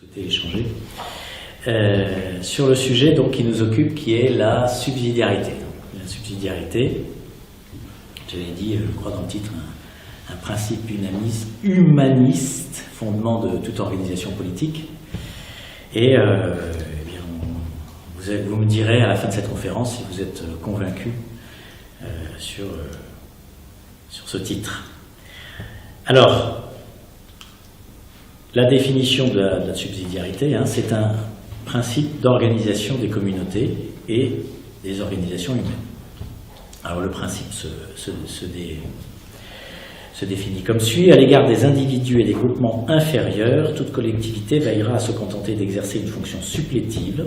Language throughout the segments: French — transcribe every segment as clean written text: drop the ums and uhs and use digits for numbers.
souhaitez échanger sur le sujet donc, qui nous occupe, qui est la subsidiarité. La subsidiarité, je l'ai dit, je crois dans le titre, un principe humaniste, fondement de toute organisation politique. Et eh bien, vous me direz à la fin de cette conférence si vous êtes convaincu sur ce titre. Alors, la définition de la subsidiarité, c'est un principe d'organisation des communautés et des organisations humaines. Alors le principe se définit comme suit. À l'égard des individus et des groupements inférieurs, toute collectivité veillera à se contenter d'exercer une fonction supplétive,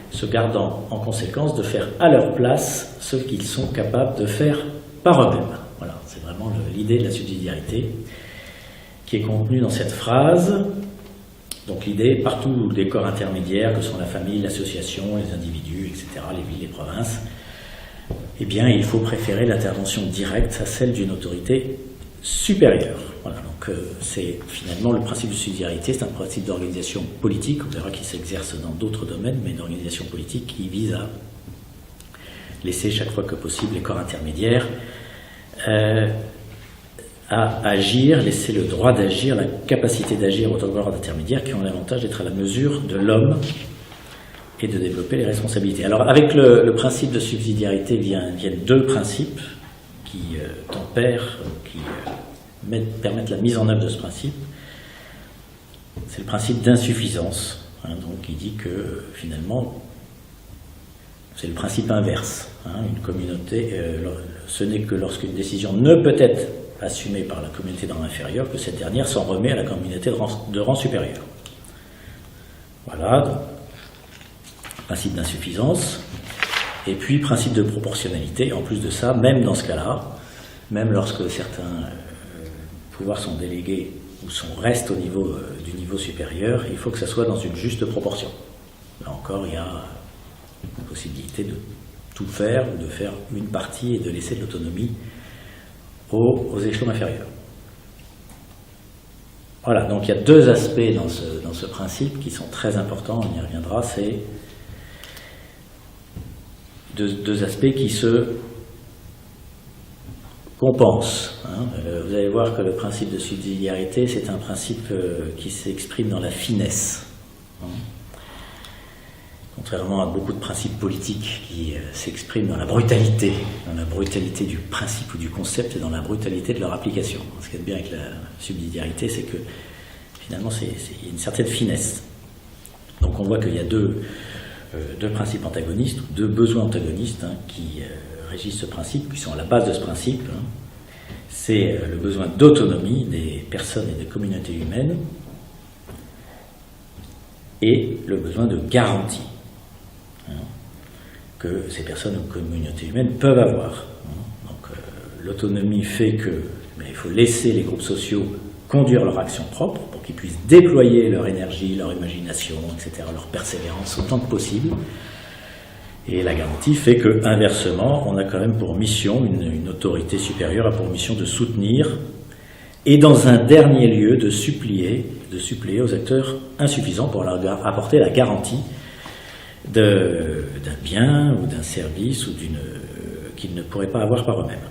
se gardant en conséquence de faire à leur place ce qu'ils sont capables de faire par eux-mêmes. Voilà, c'est vraiment l'idée de la subsidiarité qui est contenue dans cette phrase. Donc l'idée, partout des corps intermédiaires, que sont la famille, l'association, les individus, etc., les villes, les provinces, eh bien, il faut préférer l'intervention directe à celle d'une autorité supérieure. Voilà, donc c'est finalement le principe de subsidiarité, c'est un principe d'organisation politique, on verra qu'il s'exerce dans d'autres domaines, mais une organisation politique qui vise à laisser chaque fois que possible les corps intermédiaires à agir, laisser le droit d'agir, la capacité d'agir aux corps intermédiaires qui ont l'avantage d'être à la mesure de l'homme et de développer les responsabilités. Alors avec le principe de subsidiarité viennent deux principes qui tempèrent, qui permettent la mise en œuvre de ce principe. C'est le principe d'insuffisance, donc qui dit que finalement c'est le principe inverse. Une communauté, ce n'est que lorsqu'une décision ne peut être assumée par la communauté de rang inférieur que cette dernière s'en remet à la communauté de rang supérieur. Voilà, donc, principe d'insuffisance, et puis principe de proportionnalité. En plus de ça, même dans ce cas-là, même lorsque certains pouvoirs sont délégués ou restent du niveau supérieur, il faut que ça soit dans une juste proportion. Là encore, il y a une possibilité de tout faire ou de faire une partie et de laisser de l'autonomie aux échelons inférieurs. Voilà, donc il y a deux aspects dans ce principe qui sont très importants, on y reviendra, c'est deux aspects qui se compensent. Vous allez voir que le principe de subsidiarité, c'est un principe qui s'exprime dans la finesse. Contrairement à beaucoup de principes politiques qui s'expriment dans la brutalité du principe ou du concept et dans la brutalité de leur application. Ce qui est bien avec la subsidiarité, c'est que finalement, il y a une certaine finesse. Donc on voit qu'il y a deux principes antagonistes, ou deux besoins antagonistes qui régissent ce principe, qui sont à la base de ce principe. C'est le besoin d'autonomie des personnes et des communautés humaines et le besoin de garantie que ces personnes ou communautés humaines peuvent avoir. Donc l'autonomie fait que il faut laisser les groupes sociaux conduire leur action propre pour qu'ils puissent déployer leur énergie, leur imagination, etc., leur persévérance autant que possible. Et la garantie fait que, inversement, on a quand même pour mission, une autorité supérieure a pour mission de soutenir et dans un dernier lieu de suppléer aux acteurs insuffisants pour leur apporter la garantie d'un bien ou d'un service ou qu'ils ne pourraient pas avoir par eux-mêmes.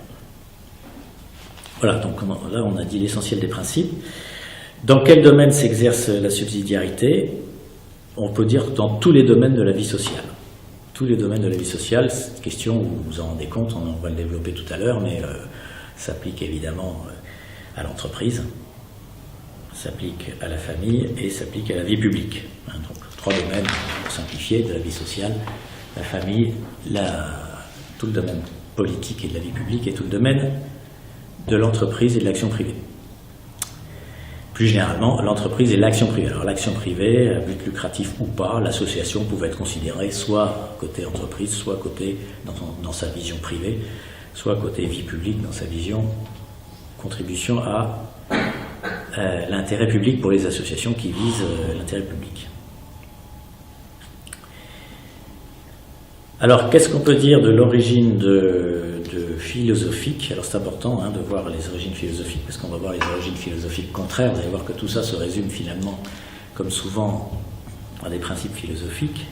Voilà, donc là on a dit l'essentiel des principes. Dans quel domaine s'exerce la subsidiarité? On peut dire dans tous les domaines de la vie sociale. Tous les domaines de la vie sociale, cette question, vous vous en rendez compte, on va le développer tout à l'heure, mais s'applique évidemment à l'entreprise, s'applique à la famille et s'applique à la vie publique. Donc trois domaines, pour simplifier, de la vie sociale, la famille, tout le domaine politique et de la vie publique et tout le domaine de l'entreprise et de l'action privée. Plus généralement, l'entreprise et l'action privée. Alors l'action privée, à but lucratif ou pas, l'association pouvait être considérée soit côté entreprise, soit côté dans sa vision privée, soit côté vie publique dans sa vision contribution à l'intérêt public pour les associations qui visent l'intérêt public. Alors, qu'est-ce qu'on peut dire de l'origine philosophique? Alors, c'est important de voir les origines philosophiques, parce qu'on va voir les origines philosophiques contraires. Vous allez voir que tout ça se résume finalement comme souvent, à des principes philosophiques.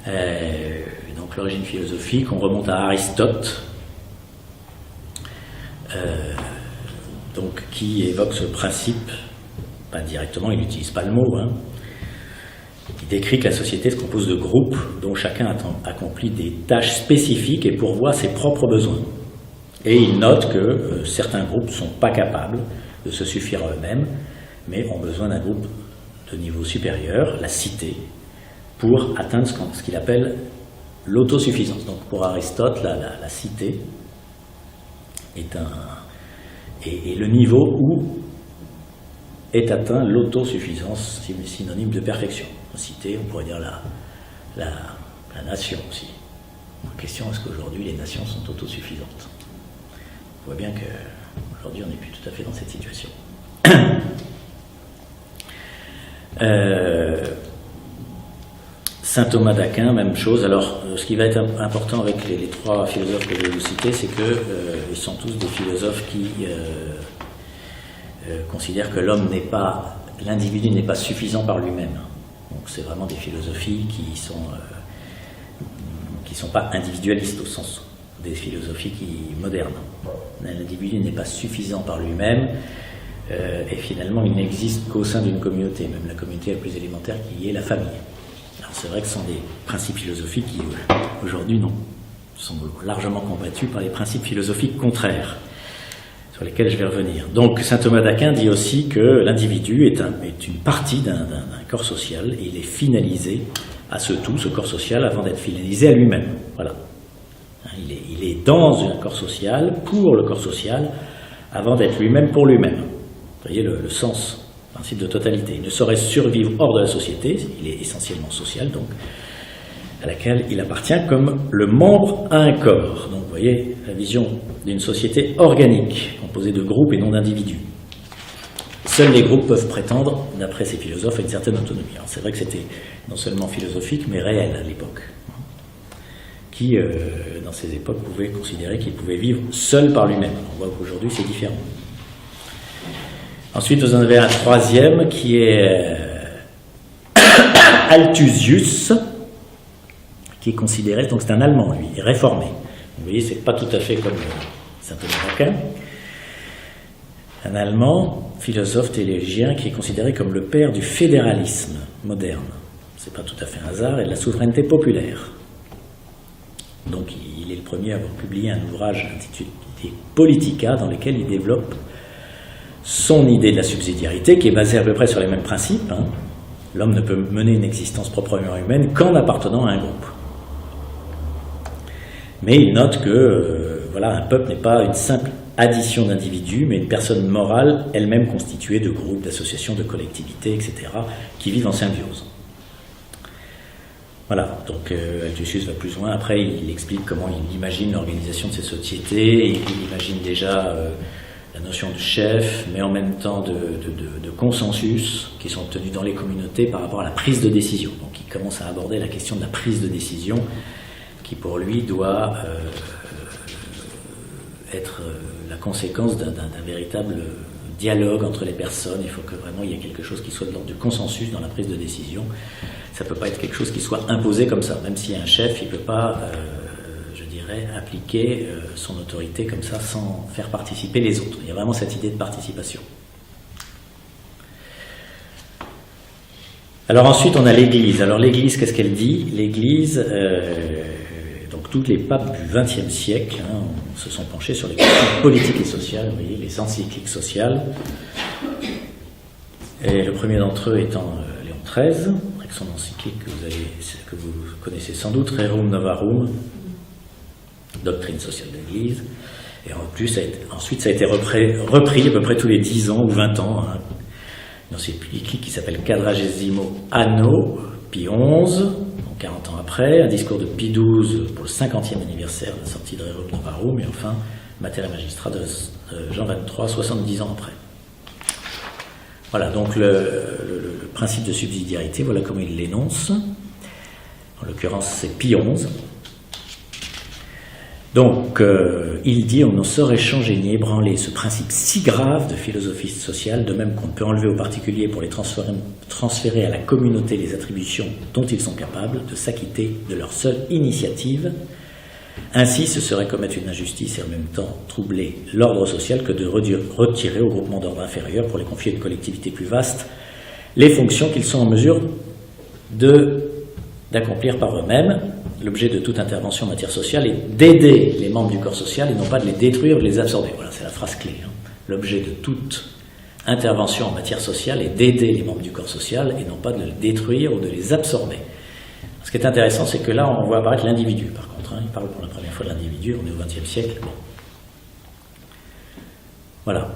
Donc l'origine philosophique, on remonte à Aristote, donc, qui évoque ce principe, pas directement, il n'utilise pas le mot, hein. Il décrit que la société se compose de groupes dont chacun accomplit des tâches spécifiques et pourvoit ses propres besoins. Et il note que certains groupes ne sont pas capables de se suffire à eux-mêmes, mais ont besoin d'un groupe de niveau supérieur, la cité, pour atteindre ce qu'il appelle l'autosuffisance. Donc pour Aristote, la cité est le niveau où est atteint l'autosuffisance, synonyme de perfection. La cité, on pourrait dire la nation aussi. La question, est-ce qu'aujourd'hui les nations sont autosuffisantes? On voit bien qu'aujourd'hui on n'est plus tout à fait dans cette situation. Saint Thomas d'Aquin, même chose. Alors, ce qui va être important avec les trois philosophes que je vais vous citer, c'est qu'ils sont tous des philosophes qui considèrent que l'individu n'est pas suffisant par lui-même. Donc, c'est vraiment des philosophies qui sont pas individualistes au sens des philosophies modernes. L'individu n'est pas suffisant par lui-même. Et finalement, il n'existe qu'au sein d'une communauté, même la communauté la plus élémentaire qui est la famille. Alors c'est vrai que ce sont des principes philosophiques qui, aujourd'hui, sont largement combattus par les principes philosophiques contraires, sur lesquels je vais revenir. Donc saint Thomas d'Aquin dit aussi que l'individu est une partie d'un corps social, et il est finalisé à ce corps social, avant d'être finalisé à lui-même. Voilà. Il est dans un corps social, pour le corps social, avant d'être lui-même pour lui-même. Vous voyez le sens, le principe de totalité. Il ne saurait survivre hors de la société, il est essentiellement social, donc, à laquelle il appartient comme le membre à un corps. Donc vous voyez la vision d'une société organique, composée de groupes et non d'individus. Seuls les groupes peuvent prétendre, d'après ces philosophes, à une certaine autonomie. Alors c'est vrai que c'était non seulement philosophique, mais réel à l'époque, qui, dans ces époques, pouvait considérer qu'il pouvait vivre seul par lui-même. On voit qu'aujourd'hui c'est différent. Ensuite, vous en avez un troisième qui est Althusius, qui est considéré, donc c'est un Allemand, lui, réformé. Vous voyez, c'est pas tout à fait comme saint Thomas d'Aquin. Un Allemand, philosophe théologien, qui est considéré comme le père du fédéralisme moderne. C'est pas tout à fait un hasard, et de la souveraineté populaire. Donc, il est le premier à avoir publié un ouvrage intitulé Politica, dans lequel il développe son idée de la subsidiarité, qui est basée à peu près sur les mêmes principes. Hein. L'homme ne peut mener une existence proprement humaine qu'en appartenant à un groupe. Mais il note que un peuple n'est pas une simple addition d'individus, mais une personne morale, elle-même constituée de groupes, d'associations, de collectivités, etc., qui vivent en symbiose. Voilà, donc Althusius va plus loin. Après, il explique comment il imagine l'organisation de ces sociétés. Il imagine déjà la notion de chef, mais en même temps de consensus qui sont obtenus dans les communautés par rapport à la prise de décision. Donc il commence à aborder la question de la prise de décision qui pour lui doit être la conséquence d'un véritable dialogue entre les personnes. Il faut que vraiment il y ait quelque chose qui soit de l'ordre du consensus dans la prise de décision. Ça ne peut pas être quelque chose qui soit imposé comme ça. Même s'il y a un chef, il ne peut pas, appliquer son autorité comme ça sans faire participer les autres. Il y a vraiment cette idée de participation. Alors ensuite, on a l'Église. Alors l'Église, qu'est-ce qu'elle dit? L'Église, donc tous les papes du XXe siècle se sont penchés sur les questions politiques et sociales, vous voyez, les encycliques sociales. Et le premier d'entre eux étant Léon XIII, avec son encyclique que vous connaissez sans doute, Rerum Novarum, doctrine sociale de l'Église. Et en plus, ensuite, ça a été repris à peu près tous les 10 ans ou 20 ans. Dans cette encyclique qui s'appelle Quadragesimo Anno, Pie XI, donc 40 ans après, un discours de Pie XII pour le 50e anniversaire de la sortie de Rerum Novarum, et enfin, Mater et Magistra de Jean XXIII, 70 ans après. Voilà, donc le principe de subsidiarité, voilà comment il l'énonce. En l'occurrence, c'est Pie XI. Donc, il dit, on ne saurait changer ni ébranler ce principe si grave de philosophie sociale, de même qu'on ne peut enlever aux particuliers pour les transférer à la communauté les attributions dont ils sont capables de s'acquitter de leur seule initiative. Ainsi, ce serait commettre une injustice et en même temps troubler l'ordre social que de retirer au groupement d'ordre inférieur pour les confier à une collectivité plus vaste les fonctions qu'ils sont en mesure d'accomplir par eux-mêmes. L'objet de toute intervention en matière sociale est d'aider les membres du corps social et non pas de les détruire ou de les absorber. Voilà, c'est la phrase clé. L'objet de toute intervention en matière sociale est d'aider les membres du corps social et non pas de les détruire ou de les absorber. Ce qui est intéressant, c'est que là, on voit apparaître l'individu, par contre. Il parle pour la première fois de l'individu, on est au XXe siècle. Bon. Voilà.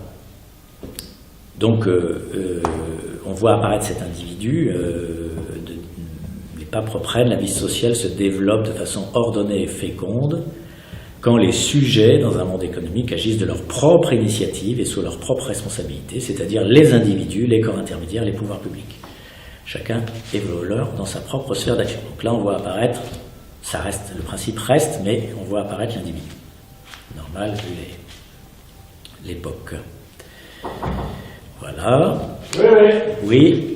Donc, on voit apparaître cet individu. Les papes reprennent, la vie sociale se développe de façon ordonnée et féconde quand les sujets, dans un monde économique, agissent de leur propre initiative et sous leur propre responsabilité, c'est-à-dire les individus, les corps intermédiaires, les pouvoirs publics. Chacun évolue dans sa propre sphère d'action. Donc là, on voit apparaître, ça reste, le principe reste, mais on voit apparaître l'individu. Normal vu l'époque. Voilà. Oui.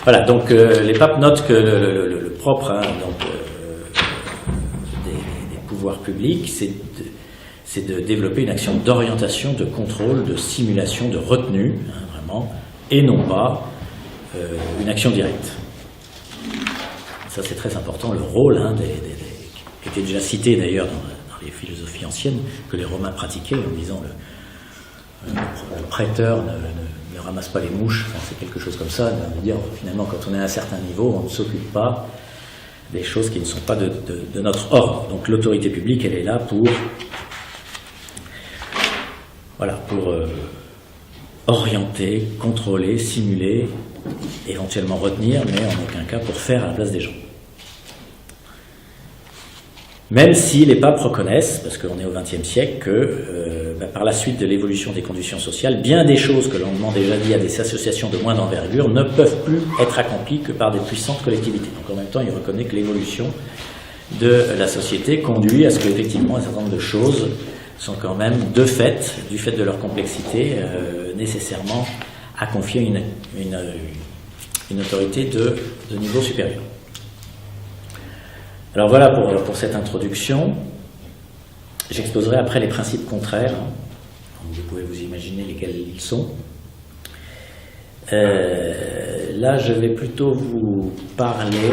Voilà, donc les papes notent que le propre des pouvoirs publics, c'est de développer une action d'orientation, de contrôle, de simulation, de retenue, vraiment, et non pas une action directe. Ça, c'est très important, le rôle qui était déjà cité d'ailleurs dans les philosophies anciennes, que les Romains pratiquaient en disant le prêteur ne ramasse pas les mouches, enfin, c'est quelque chose comme ça, de dire finalement quand on est à un certain niveau, on ne s'occupe pas des choses qui ne sont pas de notre ordre. Donc l'autorité publique, elle est là pour orienter, contrôler, simuler, éventuellement retenir, mais en aucun cas pour faire à la place des gens. Même si les papes reconnaissent, parce qu'on est au XXe siècle, que par la suite de l'évolution des conditions sociales, bien des choses que l'on demande déjà dit à des associations de moindre envergure ne peuvent plus être accomplies que par des puissantes collectivités. Donc en même temps, il reconnaît que l'évolution de la société conduit à ce qu'effectivement un certain nombre de choses sont quand même, de fait, du fait de leur complexité, nécessairement à confier une autorité de niveau supérieur. Alors voilà pour cette introduction. J'exposerai après les principes contraires. Vous pouvez vous imaginer lesquels ils sont. Là, je vais plutôt vous parler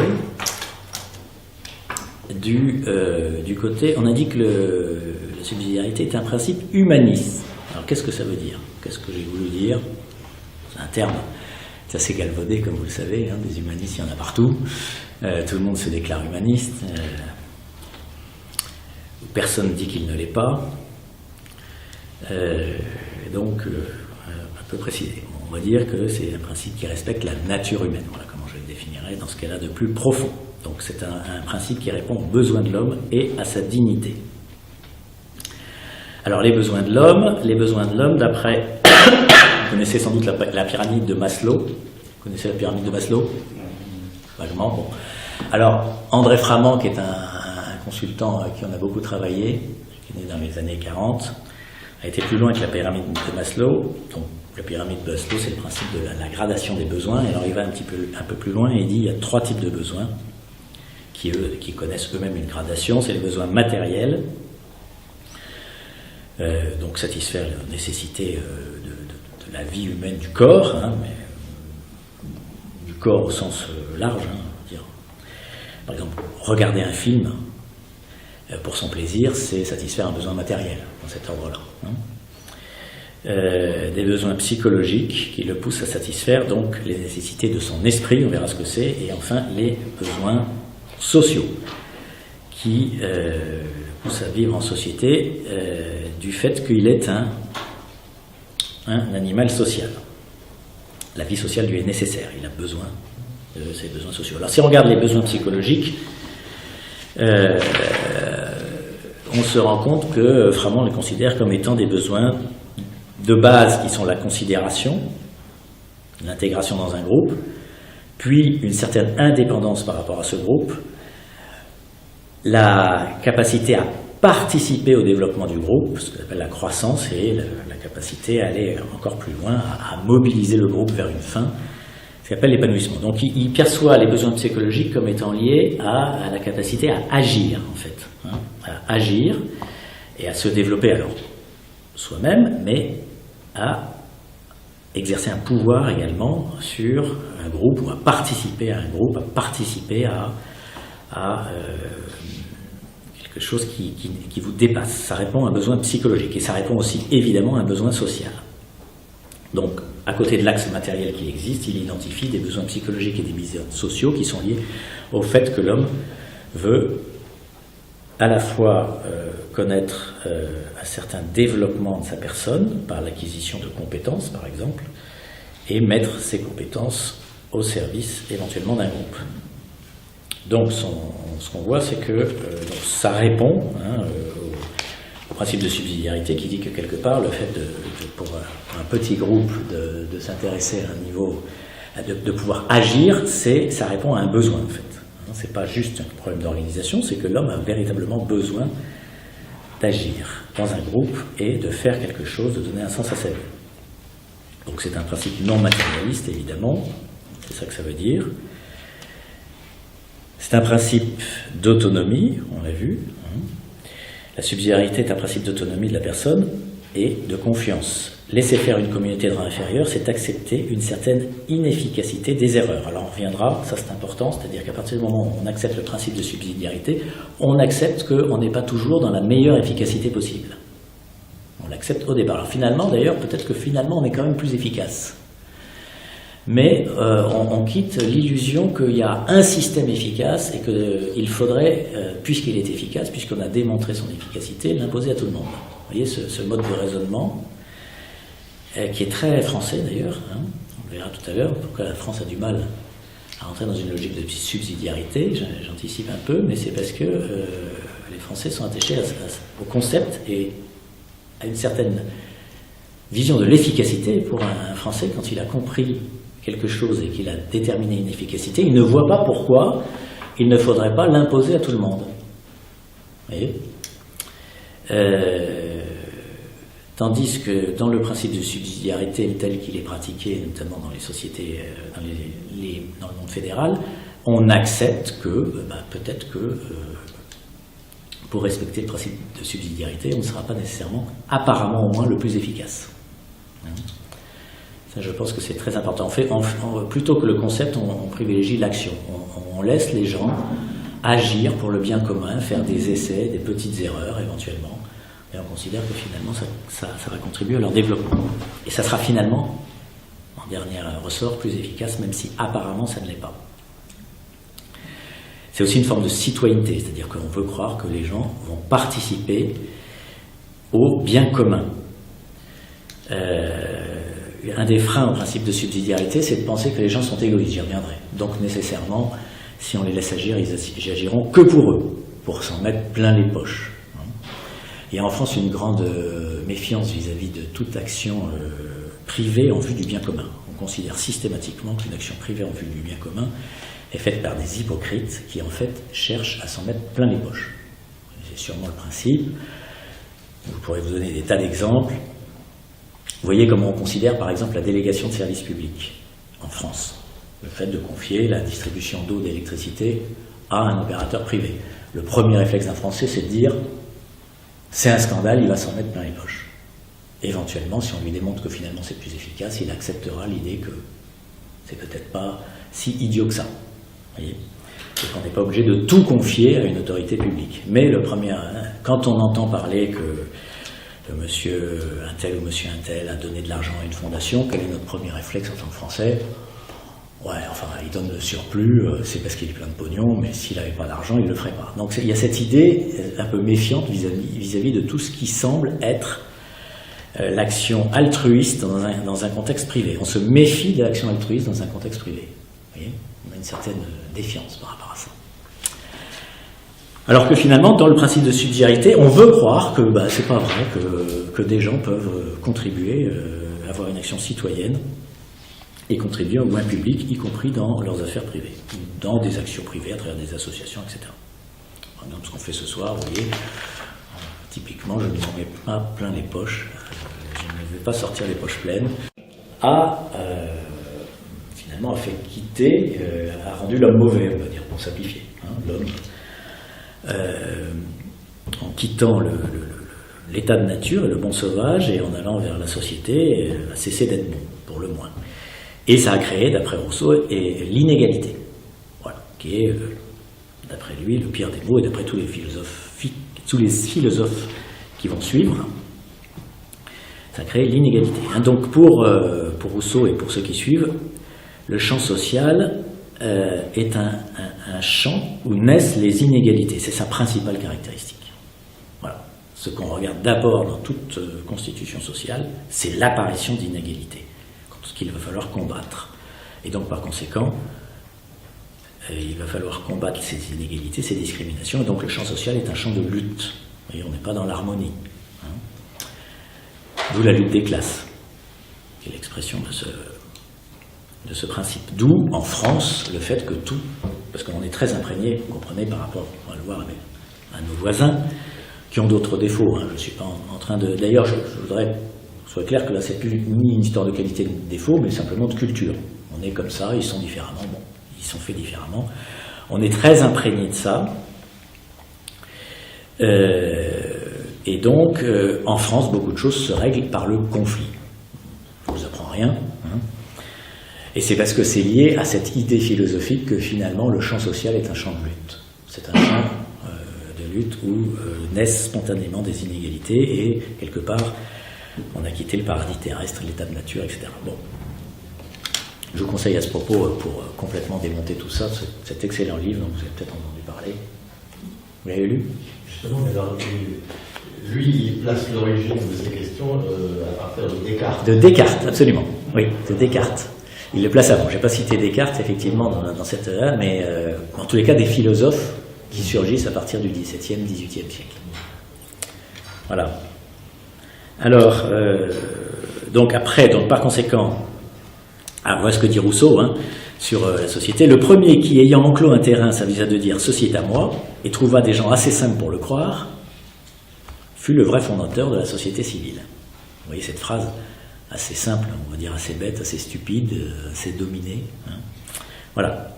du côté... On a dit que la subsidiarité est un principe humaniste. Alors qu'est-ce que ça veut dire? Qu'est-ce que j'ai voulu dire? C'est un terme, c'est assez galvaudé, comme vous le savez, des humanistes, il y en a partout. Tout le monde se déclare humaniste. Personne ne dit qu'il ne l'est pas. Donc, un peu préciser. On va dire que c'est un principe qui respecte la nature humaine. Voilà comment je le définirais dans ce qu'elle a de plus profond. Donc c'est un principe qui répond aux besoins de l'homme et à sa dignité. Alors les besoins de l'homme, d'après, vous connaissez sans doute la pyramide de Maslow. Vous connaissez la pyramide de Maslow? Vaguement, bon. Alors, André Framand, qui est un consultant qui en a beaucoup travaillé, qui est né dans les années 40, a été plus loin que la pyramide de Maslow. Donc, la pyramide de Maslow, c'est le principe de la gradation des besoins. Et alors, il va un peu plus loin et il dit qu'il y a 3 types de besoins qui connaissent eux-mêmes une gradation. C'est les besoins matériels, donc satisfaire les nécessités de la vie humaine du corps, mais du corps au sens large. Dire. Par exemple, regarder un film pour son plaisir, c'est satisfaire un besoin matériel, dans cet ordre-là. Des besoins psychologiques qui le poussent à satisfaire donc les nécessités de son esprit, on verra ce que c'est, et enfin les besoins sociaux qui le poussent à vivre en société du fait qu'il est un animal social. La vie sociale lui est nécessaire, il a besoin de ses besoins sociaux. Alors si on regarde les besoins psychologiques, on se rend compte que Framand les considère comme étant des besoins de base qui sont la considération, l'intégration dans un groupe, puis une certaine indépendance par rapport à ce groupe, la capacité à participer au développement du groupe, ce qu'on appelle la croissance, et la capacité à aller encore plus loin, à mobiliser le groupe vers une fin, ce qu'on appelle l'épanouissement. Donc il perçoit les besoins psychologiques comme étant liés à la capacité à agir, en fait. À agir et à se développer alors soi-même, mais à exercer un pouvoir également sur un groupe, ou à participer à un groupe, à participer à quelque chose qui vous dépasse. Ça répond à un besoin psychologique et ça répond aussi évidemment à un besoin social. Donc, à côté de l'axe matériel qui existe, il identifie des besoins psychologiques et des besoins sociaux qui sont liés au fait que l'homme veut à la fois connaître un certain développement de sa personne par l'acquisition de compétences, par exemple, et mettre ces compétences au service éventuellement d'un groupe. Donc ce qu'on voit, c'est que ça répond au principe de subsidiarité qui dit que quelque part, le fait pour un petit groupe de s'intéresser à un niveau, de pouvoir agir, ça répond à un besoin en fait. C'est pas juste un problème d'organisation, c'est que l'homme a véritablement besoin d'agir dans un groupe et de faire quelque chose, de donner un sens à sa vie. Donc c'est un principe non matérialiste, évidemment, c'est ça que ça veut dire. C'est un principe d'autonomie, on l'a vu. La subsidiarité est un principe d'autonomie de la personne et de confiance. Laisser faire une communauté de rang inférieur, c'est accepter une certaine inefficacité des erreurs. Alors on reviendra, ça c'est important, c'est-à-dire qu'à partir du moment où on accepte le principe de subsidiarité, on accepte qu'on n'est pas toujours dans la meilleure efficacité possible. On l'accepte au départ. Alors finalement, d'ailleurs, peut-être que finalement on est quand même plus efficace. Mais on quitte l'illusion qu'il y a un système efficace et qu'il faudrait, puisqu'il est efficace, puisqu'on a démontré son efficacité, l'imposer à tout le monde. Vous voyez ce mode de raisonnement qui est très français d'ailleurs, on le verra tout à l'heure, pourquoi la France a du mal à rentrer dans une logique de subsidiarité, j'anticipe un peu, mais c'est parce que les Français sont attachés au concept et à une certaine vision de l'efficacité. Pour un Français, quand il a compris quelque chose et qu'il a déterminé une efficacité, il ne voit pas pourquoi il ne faudrait pas l'imposer à tout le monde. Vous voyez tandis que dans le principe de subsidiarité tel qu'il est pratiqué, notamment dans les sociétés, dans le monde fédéral, on accepte que, peut-être que, pour respecter le principe de subsidiarité, on ne sera pas nécessairement, apparemment au moins, le plus efficace. Ça, je pense que c'est très important. En fait, plutôt que le concept, on privilégie l'action. On laisse les gens agir pour le bien commun, faire des essais, des petites erreurs éventuellement. Et on considère que finalement ça va contribuer à leur développement. Et ça sera finalement, en dernier ressort, plus efficace, même si apparemment ça ne l'est pas. C'est aussi une forme de citoyenneté, c'est-à-dire qu'on veut croire que les gens vont participer au bien commun. Un des freins au principe de subsidiarité, c'est de penser que les gens sont égoïstes, j'y reviendrai. Donc nécessairement, si on les laisse agir, ils agiront que pour eux, pour s'en mettre plein les poches. Il y a en France une grande méfiance vis-à-vis de toute action privée en vue du bien commun. On considère systématiquement qu'une action privée en vue du bien commun est faite par des hypocrites qui en fait cherchent à s'en mettre plein les poches. C'est sûrement le principe. Vous pourrez vous donner des tas d'exemples. Vous voyez comment on considère par exemple la délégation de services publics en France. Le fait de confier la distribution d'eau, d'électricité à un opérateur privé. Le premier réflexe d'un Français, c'est de dire c'est un scandale, il va s'en mettre plein les poches. Éventuellement, si on lui démontre que finalement c'est plus efficace, il acceptera l'idée que c'est peut-être pas si idiot que ça. Vous voyez ? Et qu'on n'est pas obligé de tout confier à une autorité publique. Mais quand on entend parler que monsieur un tel ou monsieur un tel a donné de l'argent à une fondation, quel est notre premier réflexe en tant que Français ? Ouais, enfin, il donne le surplus, c'est parce qu'il est plein de pognon, mais s'il n'avait pas d'argent, il ne le ferait pas. Donc il y a cette idée un peu méfiante vis-à-vis de tout ce qui semble être l'action altruiste dans un contexte privé. On se méfie de l'action altruiste dans un contexte privé. Vous voyez ? On a une certaine défiance par rapport à ça. Alors que finalement, dans le principe de subsidiarité, on veut croire que c'est pas vrai, que des gens peuvent contribuer, avoir une action citoyenne, et contribuer au bien public, y compris dans leurs affaires privées, dans des actions privées à travers des associations, etc. Par exemple, ce qu'on fait ce soir, vous voyez, typiquement, je ne m'en mets pas plein les poches, je ne vais pas sortir les poches pleines, finalement a fait quitter, a rendu l'homme mauvais, on va dire, pour simplifier, l'homme, en quittant l'état de nature et le bon sauvage et en allant vers la société, a cessé d'être bon, pour le moins. Et ça a créé, d'après Rousseau, l'inégalité, voilà, qui est, d'après lui, le pire des maux, et d'après tous les philosophes qui vont suivre, ça a créé l'inégalité. Donc pour Rousseau et pour ceux qui suivent, le champ social est un champ où naissent les inégalités, c'est sa principale caractéristique. Voilà. Ce qu'on regarde d'abord dans toute constitution sociale, c'est l'apparition d'inégalités, ce qu'il va falloir combattre. Et donc, par conséquent, il va falloir combattre ces inégalités, ces discriminations, et donc le champ social est un champ de lutte. Vous voyez, on n'est pas dans l'harmonie. D'où la lutte des classes, qui est l'expression de ce principe. D'où, en France, le fait que tout, parce qu'on est très imprégné, vous comprenez, par rapport, on va le voir avec à nos voisins, qui ont d'autres défauts. Je ne suis pas en train de... D'ailleurs, je voudrais soit clair que là, c'est plus ni une histoire de qualité de défaut, mais simplement de culture. On est comme ça, ils sont différemment, bon, ils sont faits différemment. On est très imprégné de ça. Et donc, en France, beaucoup de choses se règlent par le conflit. Je ne vous apprends rien. Et c'est parce que c'est lié à cette idée philosophique que finalement, le champ social est un champ de lutte. C'est un champ de lutte où naissent spontanément des inégalités et, quelque part, on a quitté le paradis terrestre, l'état de nature, etc. Bon. Je vous conseille à ce propos, pour complètement démonter tout ça, cet excellent livre dont vous avez peut-être entendu parler. Vous l'avez lu ? Justement, mais alors, lui, il place l'origine de ces questions à partir de Descartes. De Descartes, absolument. Oui, de Descartes. Il le place avant. Je n'ai pas cité Descartes, effectivement, dans cette ère, mais en tous les cas, des philosophes qui surgissent à partir du XVIIe, XVIIIe siècle. Voilà. Alors, donc après, donc par conséquent, voilà ce que dit Rousseau sur la société. Le premier qui, ayant enclos un terrain, s'avisa de dire « ceci est à moi », et trouva des gens assez simples pour le croire, fut le vrai fondateur de la société civile. Vous voyez cette phrase assez simple, on va dire assez bête, assez stupide, assez dominée. Voilà.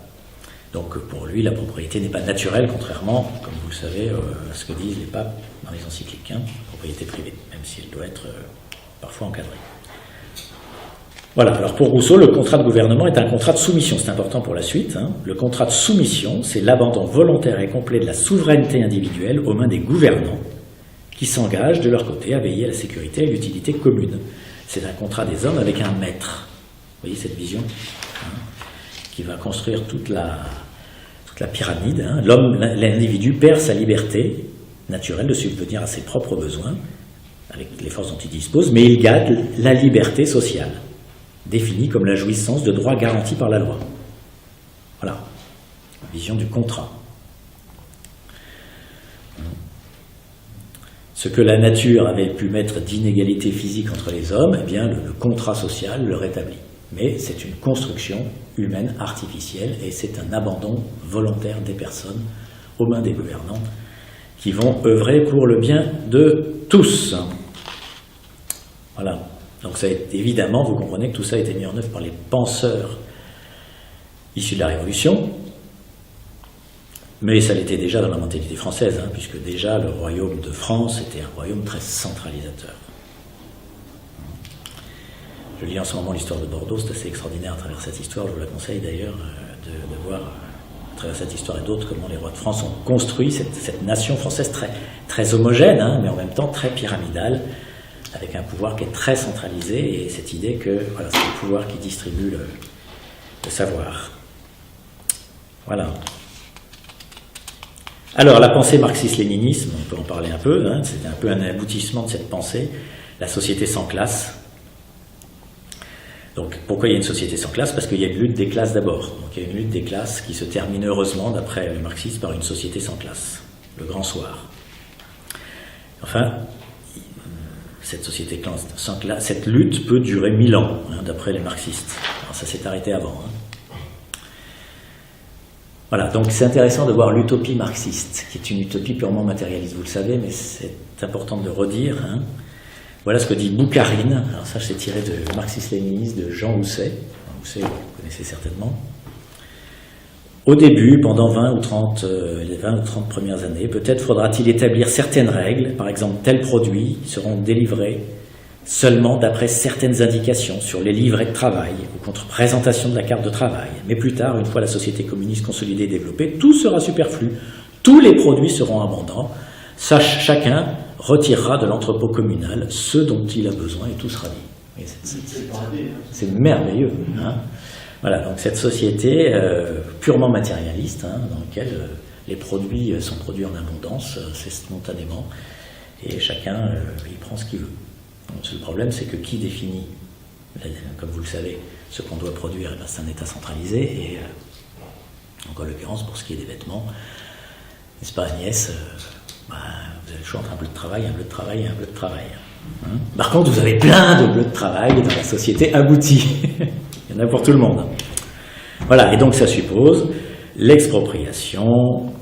Donc pour lui, la propriété n'est pas naturelle, contrairement, comme vous le savez, à ce que disent les papes dans les encycliques, propriété privée, même si elle doit être parfois encadrée. Voilà, alors pour Rousseau, le contrat de gouvernement est un contrat de soumission, c'est important pour la suite. Le contrat de soumission, c'est l'abandon volontaire et complet de la souveraineté individuelle aux mains des gouvernants, qui s'engagent de leur côté à veiller à la sécurité et à l'utilité commune. C'est un contrat des hommes avec un maître. Vous voyez cette vision qui va construire toute la pyramide. L'homme, l'individu perd sa liberté naturelle de subvenir à ses propres besoins, avec les forces dont il dispose, mais il gagne la liberté sociale, définie comme la jouissance de droits garantis par la loi. Voilà, la vision du contrat. Ce que la nature avait pu mettre d'inégalité physique entre les hommes, eh bien le contrat social le rétablit. Mais c'est une construction humaine artificielle et c'est un abandon volontaire des personnes aux mains des gouvernants qui vont œuvrer pour le bien de tous. Voilà. Donc ça évidemment, vous comprenez que tout ça a été mis en œuvre par les penseurs issus de la Révolution, mais ça l'était déjà dans la mentalité française, puisque déjà le royaume de France était un royaume très centralisateur. Je lis en ce moment l'histoire de Bordeaux, c'est assez extraordinaire à travers cette histoire, je vous la conseille d'ailleurs de voir à travers cette histoire et d'autres comment les rois de France ont construit cette nation française très, très homogène, mais en même temps très pyramidale, avec un pouvoir qui est très centralisé, et cette idée que voilà, c'est le pouvoir qui distribue le savoir. Voilà. Alors, la pensée marxiste-léninisme, on peut en parler un peu, c'est un peu un aboutissement de cette pensée, la société sans classe. Donc, pourquoi il y a une société sans classe ? Parce qu'il y a une lutte des classes d'abord. Donc, il y a une lutte des classes qui se termine heureusement, d'après le marxisme, par une société sans classe, le grand soir. Enfin, cette société sans classe, cette lutte peut durer 1000 ans, d'après les marxistes. Alors, ça s'est arrêté avant. Voilà, donc c'est intéressant de voir l'utopie marxiste, qui est une utopie purement matérialiste, vous le savez, mais c'est important de le redire. Voilà ce que dit Boukharine. Alors ça, c'est tiré de Marxiste-Léniniste de Jean Housset. Housset, vous connaissez certainement. Au début, pendant les 20 ou 30 premières années, peut-être faudra-t-il établir certaines règles. Par exemple, tels produits seront délivrés seulement d'après certaines indications sur les livrets de travail ou contre présentation de la carte de travail. Mais plus tard, une fois la société communiste consolidée et développée, tout sera superflu. Tous les produits seront abondants. Chacun retirera de l'entrepôt communal ce dont il a besoin et tout sera dit. C'est merveilleux. Voilà, donc cette société purement matérialiste, dans laquelle les produits sont produits en abondance, c'est spontanément, et chacun il prend ce qu'il veut. Donc, le problème, c'est que qui définit, comme vous le savez, ce qu'on doit produire, c'est un État centralisé, et donc en l'occurrence, pour ce qui est des vêtements, n'est-ce pas Agnès, vous avez le choix entre un bleu de travail, un bleu de travail et un bleu de travail. Par contre, vous avez plein de bleus de travail dans la société aboutie. Il y en a pour tout le monde. Voilà, et donc ça suppose l'expropriation,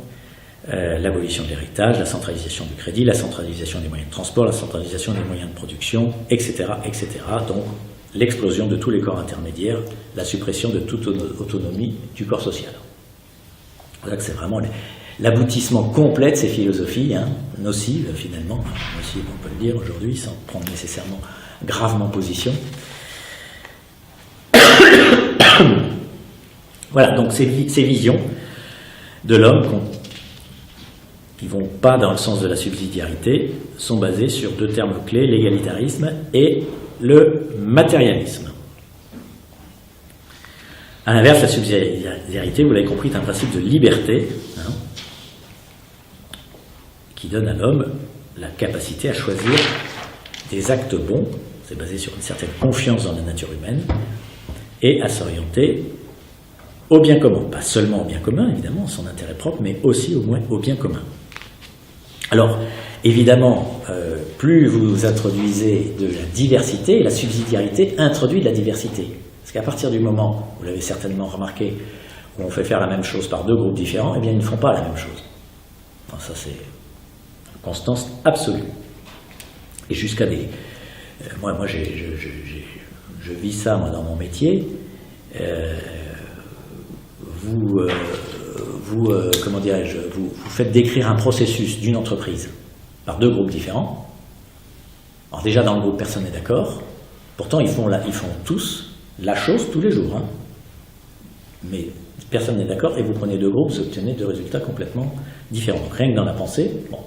l'abolition de l'héritage, la centralisation du crédit, la centralisation des moyens de transport, la centralisation des moyens de production, etc., etc. Donc l'explosion de tous les corps intermédiaires, la suppression de toute autonomie du corps social. Voilà que c'est vraiment l'aboutissement complet de ces philosophies, nocives finalement, nocives on peut le dire aujourd'hui, sans prendre nécessairement gravement position. Voilà, donc ces visions de l'homme qui ne vont pas dans le sens de la subsidiarité sont basées sur deux termes clés, l'égalitarisme et le matérialisme. À l'inverse, la subsidiarité, vous l'avez compris, est un principe de liberté qui donne à l'homme la capacité à choisir des actes bons, c'est basé sur une certaine confiance dans la nature humaine, et à s'orienter au bien commun. Pas seulement au bien commun, évidemment, son intérêt propre, mais aussi au bien commun. Alors, évidemment, plus vous introduisez de la diversité, la subsidiarité introduit de la diversité. Parce qu'à partir du moment, vous l'avez certainement remarqué, où on fait faire la même chose par deux groupes différents, eh bien, ils ne font pas la même chose. Alors, ça, c'est une constance absolue. Et jusqu'à des... moi je vis ça, moi, dans mon métier. Comment dirais-je, vous faites décrire un processus d'une entreprise par deux groupes différents. Alors déjà, dans le groupe, personne n'est d'accord. Pourtant, ils font tous la chose tous les jours. Mais personne n'est d'accord, et vous prenez deux groupes, vous obtenez deux résultats complètement différents. Donc rien que dans la pensée. Bon.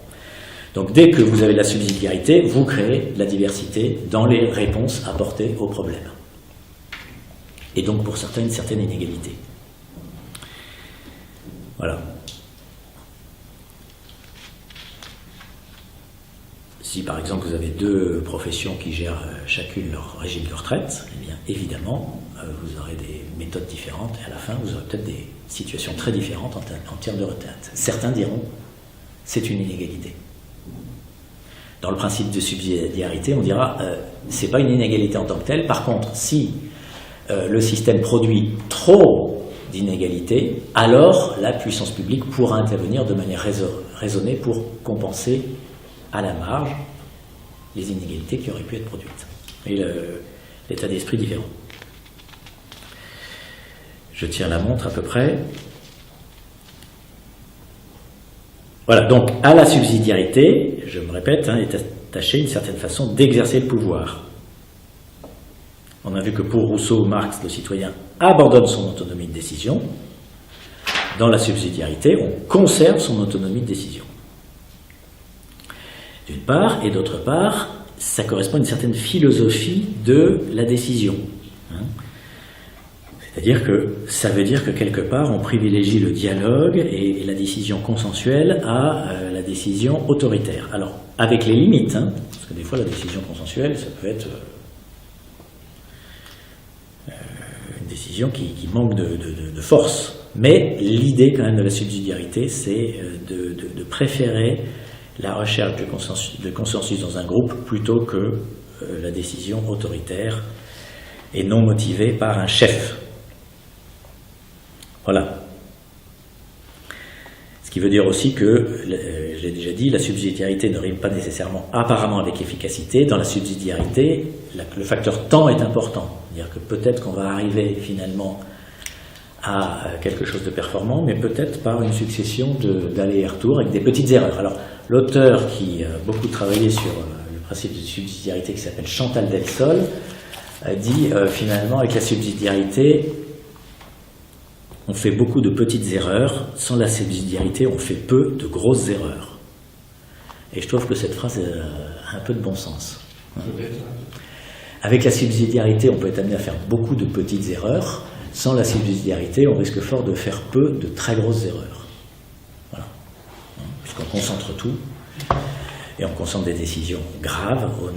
Donc dès que vous avez la subsidiarité, vous créez de la diversité dans les réponses apportées aux problèmes. Et donc pour certains, une certaine inégalité. Voilà. Si par exemple vous avez deux professions qui gèrent chacune leur régime de retraite, eh bien évidemment vous aurez des méthodes différentes et à la fin vous aurez peut-être des situations très différentes en termes de retraite. Certains diront c'est une inégalité. Dans le principe de subsidiarité, on dira c'est pas une inégalité en tant que telle. Par contre, si le système produit trop d'inégalités, alors la puissance publique pourra intervenir de manière raisonnée pour compenser à la marge les inégalités qui auraient pu être produites. Et l'état d'esprit différent. Je tiens la montre à peu près. Voilà, donc à la subsidiarité, je me répète, est attachée une certaine façon d'exercer le pouvoir. On a vu que pour Rousseau, Marx, le citoyen abandonne son autonomie de décision. Dans la subsidiarité, on conserve son autonomie de décision. D'une part, et d'autre part, ça correspond à une certaine philosophie de la décision. C'est-à-dire que ça veut dire que quelque part, on privilégie le dialogue et la décision consensuelle à la décision autoritaire. Alors, avec les limites, parce que des fois, la décision consensuelle, ça peut être une décision qui manque de force. Mais l'idée, quand même, de la subsidiarité, c'est de préférer la recherche de consensus dans un groupe plutôt que la décision autoritaire et non motivée par un chef. Voilà. Ce qui veut dire aussi que, je l'ai déjà dit, la subsidiarité ne rime pas nécessairement apparemment avec efficacité. Dans la subsidiarité, le facteur temps est important. C'est-à-dire que peut-être qu'on va arriver finalement à quelque chose de performant, mais peut-être par une succession d'allers et retours avec des petites erreurs. Alors, l'auteur qui a beaucoup travaillé sur le principe de subsidiarité, qui s'appelle Chantal Delsol, dit finalement, avec la subsidiarité, on fait beaucoup de petites erreurs. Sans la subsidiarité, on fait peu de grosses erreurs. Et je trouve que cette phrase a un peu de bon sens. Avec la subsidiarité, on peut être amené à faire beaucoup de petites erreurs. Sans la subsidiarité, on risque fort de faire peu de très grosses erreurs. Voilà. Puisqu'on concentre tout, et on concentre des décisions graves aux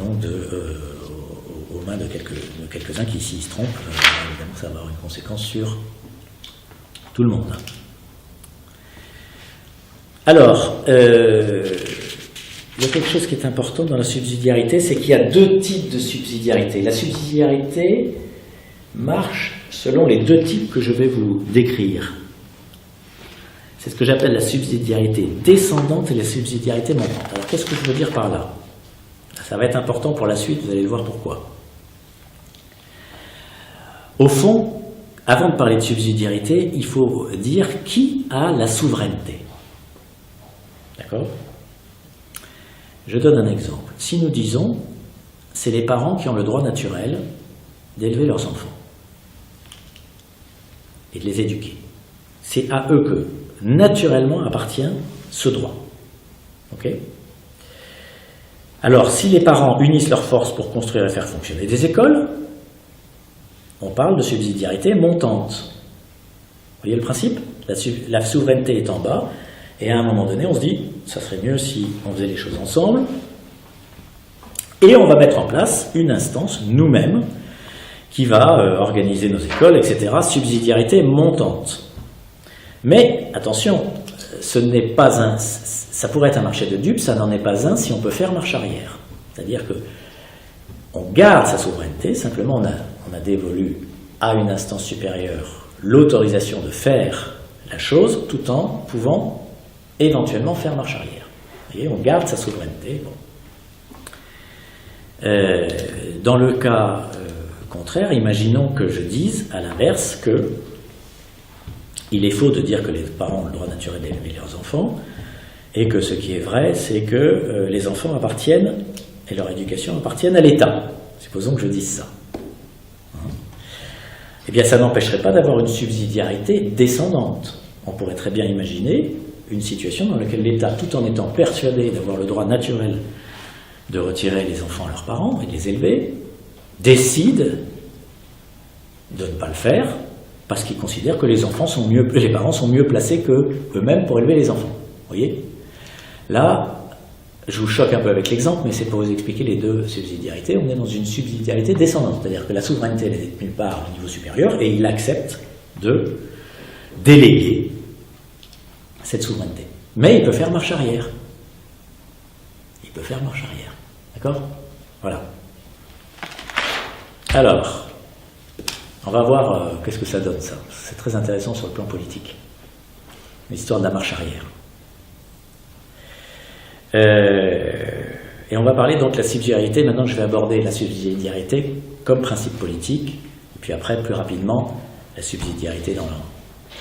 mains de quelques-uns qui, s'ils se trompent, évidemment, ça va avoir une conséquence sur tout le monde. Alors, il y a quelque chose qui est important dans la subsidiarité, c'est qu'il y a deux types de subsidiarité. La subsidiarité marche selon les deux types que je vais vous décrire. C'est ce que j'appelle la subsidiarité descendante et la subsidiarité montante. Alors, qu'est-ce que je veux dire par là? Ça va être important pour la suite, vous allez voir pourquoi. Au fond, avant de parler de subsidiarité, il faut dire qui a la souveraineté. D'accord? Je donne un exemple. Si nous disons, c'est les parents qui ont le droit naturel d'élever leurs enfants et de les éduquer. C'est à eux que, naturellement, appartient ce droit. Ok? Alors, si les parents unissent leurs forces pour construire et faire fonctionner des écoles, on parle de subsidiarité montante. Vous voyez le principe? La souveraineté est en bas, et à un moment donné, on se dit, ça serait mieux si on faisait les choses ensemble, et on va mettre en place une instance, nous-mêmes, qui va organiser nos écoles, etc. Subsidiarité montante. Mais, attention, ce n'est pas un... Ça pourrait être un marché de dupes, ça n'en est pas un si on peut faire marche arrière. C'est-à-dire que on garde sa souveraineté, simplement on a dévolu à une instance supérieure l'autorisation de faire la chose tout en pouvant éventuellement faire marche arrière. Vous voyez, on garde sa souveraineté. Bon. Dans le cas contraire, imaginons que je dise à l'inverse que il est faux de dire que les parents ont le droit naturel d'élever leurs enfants et que ce qui est vrai, c'est que les enfants appartiennent et leur éducation appartiennent à l'État. Supposons que je dise ça. Eh bien, ça n'empêcherait pas d'avoir une subsidiarité descendante. On pourrait très bien imaginer une situation dans laquelle l'État, tout en étant persuadé d'avoir le droit naturel de retirer les enfants à leurs parents et de les élever, décide de ne pas le faire parce qu'il considère que les parents sont mieux placés qu'eux-mêmes pour élever les enfants. Vous voyez? Là, je vous choque un peu avec l'exemple, mais c'est pour vous expliquer les deux subsidiarités. On est dans une subsidiarité descendante, c'est-à-dire que la souveraineté elle est détenue par le niveau supérieur et il accepte de déléguer cette souveraineté. Mais il peut faire marche arrière. Il peut faire marche arrière. D'accord? Voilà. Alors, on va voir qu'est-ce que ça donne, ça. C'est très intéressant sur le plan politique. L'histoire de la marche arrière. Et on va parler donc de la subsidiarité. Maintenant, je vais aborder la subsidiarité comme principe politique, et puis après, plus rapidement, la subsidiarité dans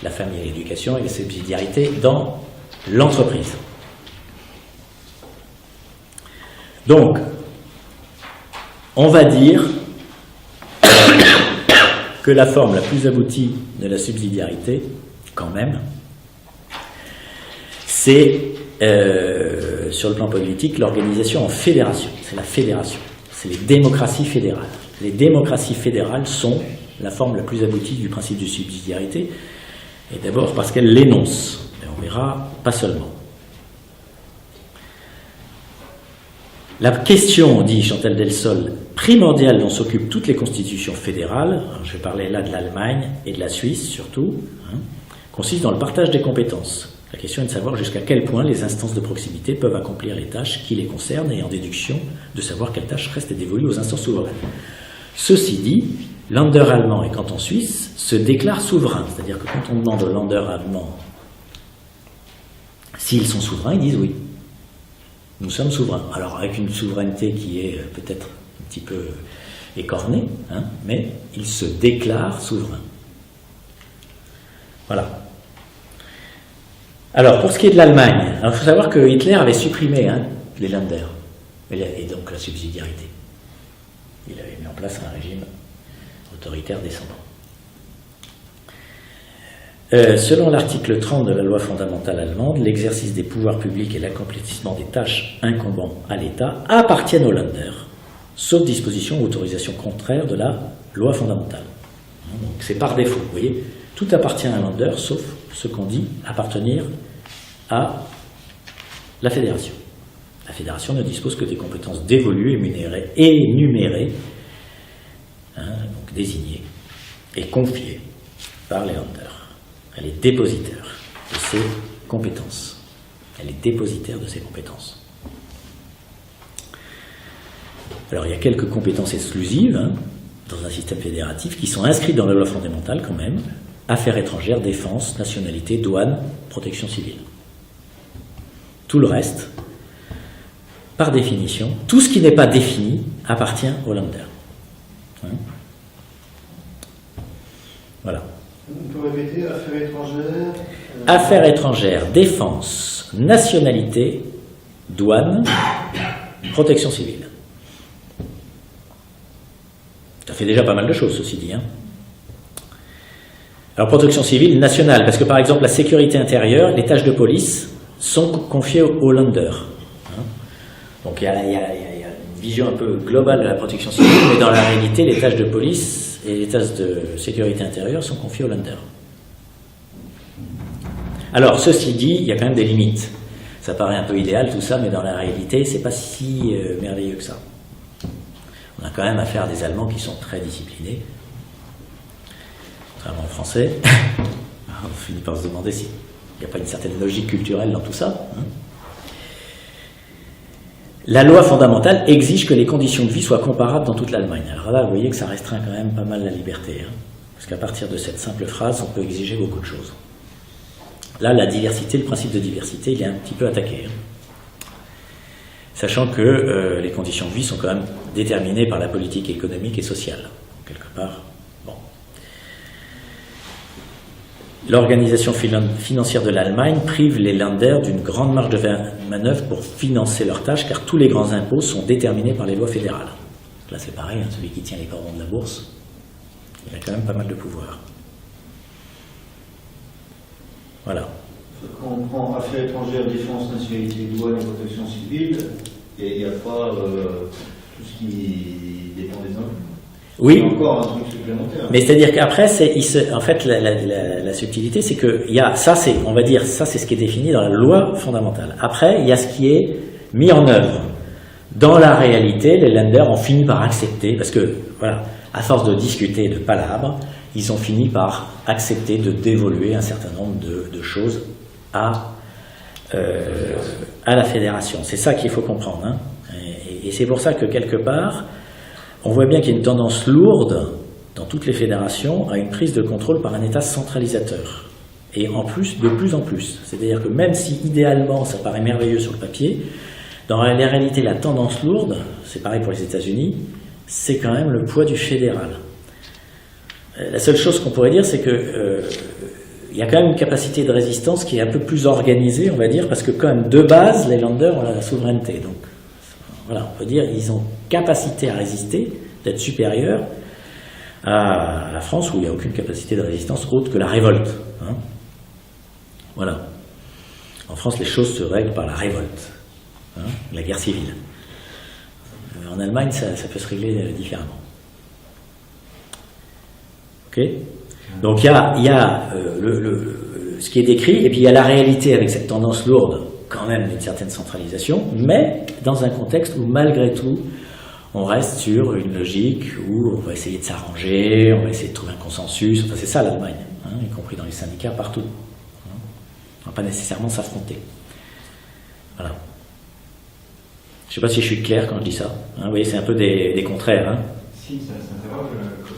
la famille et l'éducation, et la subsidiarité dans l'entreprise. Donc, on va dire que la forme la plus aboutie de la subsidiarité, quand même, c'est sur le plan politique, l'organisation en fédération. C'est la fédération. C'est les démocraties fédérales. Les démocraties fédérales sont la forme la plus aboutie du principe de subsidiarité, et d'abord parce qu'elles l'énoncent. Et on verra pas seulement. La question, dit Chantal Delsol, primordiale dont s'occupent toutes les constitutions fédérales, alors je vais parler là de l'Allemagne et de la Suisse surtout, consiste dans le partage des compétences. La question est de savoir jusqu'à quel point les instances de proximité peuvent accomplir les tâches qui les concernent et en déduction de savoir quelles tâches restent dévolues aux instances souveraines. Ceci dit, Länder allemand et canton suisse se déclarent souverains. C'est-à-dire que quand on demande aux Länder allemands s'ils sont souverains, ils disent oui. Nous sommes souverains. Alors avec une souveraineté qui est peut-être un petit peu écornée, hein, mais ils se déclarent souverains. Voilà. Alors pour ce qui est de l'Allemagne, il faut savoir que Hitler avait supprimé les Länder et donc la subsidiarité. Il avait mis en place un régime autoritaire descendant. Selon l'article 30 de la loi fondamentale allemande, l'exercice des pouvoirs publics et l'accomplissement des tâches incombant à l'État appartiennent aux Länder, sauf disposition ou autorisation contraire de la loi fondamentale. Donc c'est par défaut, vous voyez, tout appartient à un Länder, sauf ce qu'on dit appartenir à la fédération. La fédération ne dispose que des compétences dévolues, énumérées, donc désignées et confiées par les Länder. Elle est dépositaire de ses compétences. Elle est dépositaire de ses compétences. Alors il y a quelques compétences exclusives dans un système fédératif qui sont inscrites dans la loi fondamentale quand même. Affaires étrangères, défense, nationalité, douane, protection civile. Tout le reste, par définition, tout ce qui n'est pas défini appartient aux Länder. Voilà. On peut répéter, affaires étrangères... Affaires étrangères, défense, nationalité, douane, protection civile. Ça fait déjà pas mal de choses, ceci dit. Alors, protection civile nationale, parce que par exemple, la sécurité intérieure, les tâches de police sont confiées aux Länder. Donc, il y a une vision un peu globale de la protection civile, mais dans la réalité, les tâches de police et les tâches de sécurité intérieure sont confiées aux Länder. Alors, ceci dit, il y a quand même des limites. Ça paraît un peu idéal tout ça, mais dans la réalité, c'est pas si merveilleux que ça. On a quand même affaire à des Allemands qui sont très disciplinés, contrairement aux Français. On finit par se demander s'il n'y a pas une certaine logique culturelle dans tout ça. La loi fondamentale exige que les conditions de vie soient comparables dans toute l'Allemagne. Alors là, vous voyez que ça restreint quand même pas mal la liberté. Parce qu'à partir de cette simple phrase, on peut exiger beaucoup de choses. Là, la diversité, le principe de diversité, il est un petit peu attaqué. Sachant que les conditions de vie sont quand même déterminées par la politique économique et sociale. Quelque part, bon. L'organisation financière de l'Allemagne prive les Länder d'une grande marge de manœuvre pour financer leurs tâches, car tous les grands impôts sont déterminés par les lois fédérales. Là, c'est pareil, celui qui tient les cordons de la bourse, il a quand même pas mal de pouvoir. Voilà. Quand on prend affaires étrangères, défense, nationalité, douane et protection civile, il n'y a pas tout ce qui dépend des impôts. Oui. C'est encore un truc supplémentaire. Mais c'est-à-dire qu'après, en fait, la subtilité, c'est que il y a ça, c'est, on va dire, ça, c'est ce qui est défini dans la loi fondamentale. Après, il y a ce qui est mis en œuvre. Dans la réalité, les Länder ont fini par accepter, parce que, voilà, à force de discuter, de palabres, ils ont fini par accepter de dévoluer un certain nombre de choses à la fédération. C'est ça qu'il faut comprendre. Et c'est pour ça que, quelque part, on voit bien qu'il y a une tendance lourde dans toutes les fédérations à une prise de contrôle par un État centralisateur. Et en plus, de plus en plus. C'est-à-dire que même si idéalement ça paraît merveilleux sur le papier, dans la réalité, la tendance lourde, c'est pareil pour les États-Unis, c'est quand même le poids du fédéral. La seule chose qu'on pourrait dire, c'est que il y a quand même une capacité de résistance qui est un peu plus organisée, on va dire, parce que quand même, de base, les Länder ont la souveraineté. Donc, voilà, on peut dire qu'ils ont capacité à résister, d'être supérieurs à la France, où il n'y a aucune capacité de résistance autre que la révolte. Voilà. En France, les choses se règlent par la révolte, la guerre civile. En Allemagne, ça peut se régler différemment. Ok ? Donc il y a ce qui est décrit, et puis il y a la réalité avec cette tendance lourde, quand même, d'une certaine centralisation, mais dans un contexte où, malgré tout, on reste sur une logique où on va essayer de s'arranger, on va essayer de trouver un consensus. Enfin, c'est ça l'Allemagne, y compris dans les syndicats, partout. On ne va pas nécessairement s'affronter. Voilà. Je ne sais pas si je suis clair quand je dis ça. Vous voyez, c'est un peu des contraires. Si, ça s'interroge.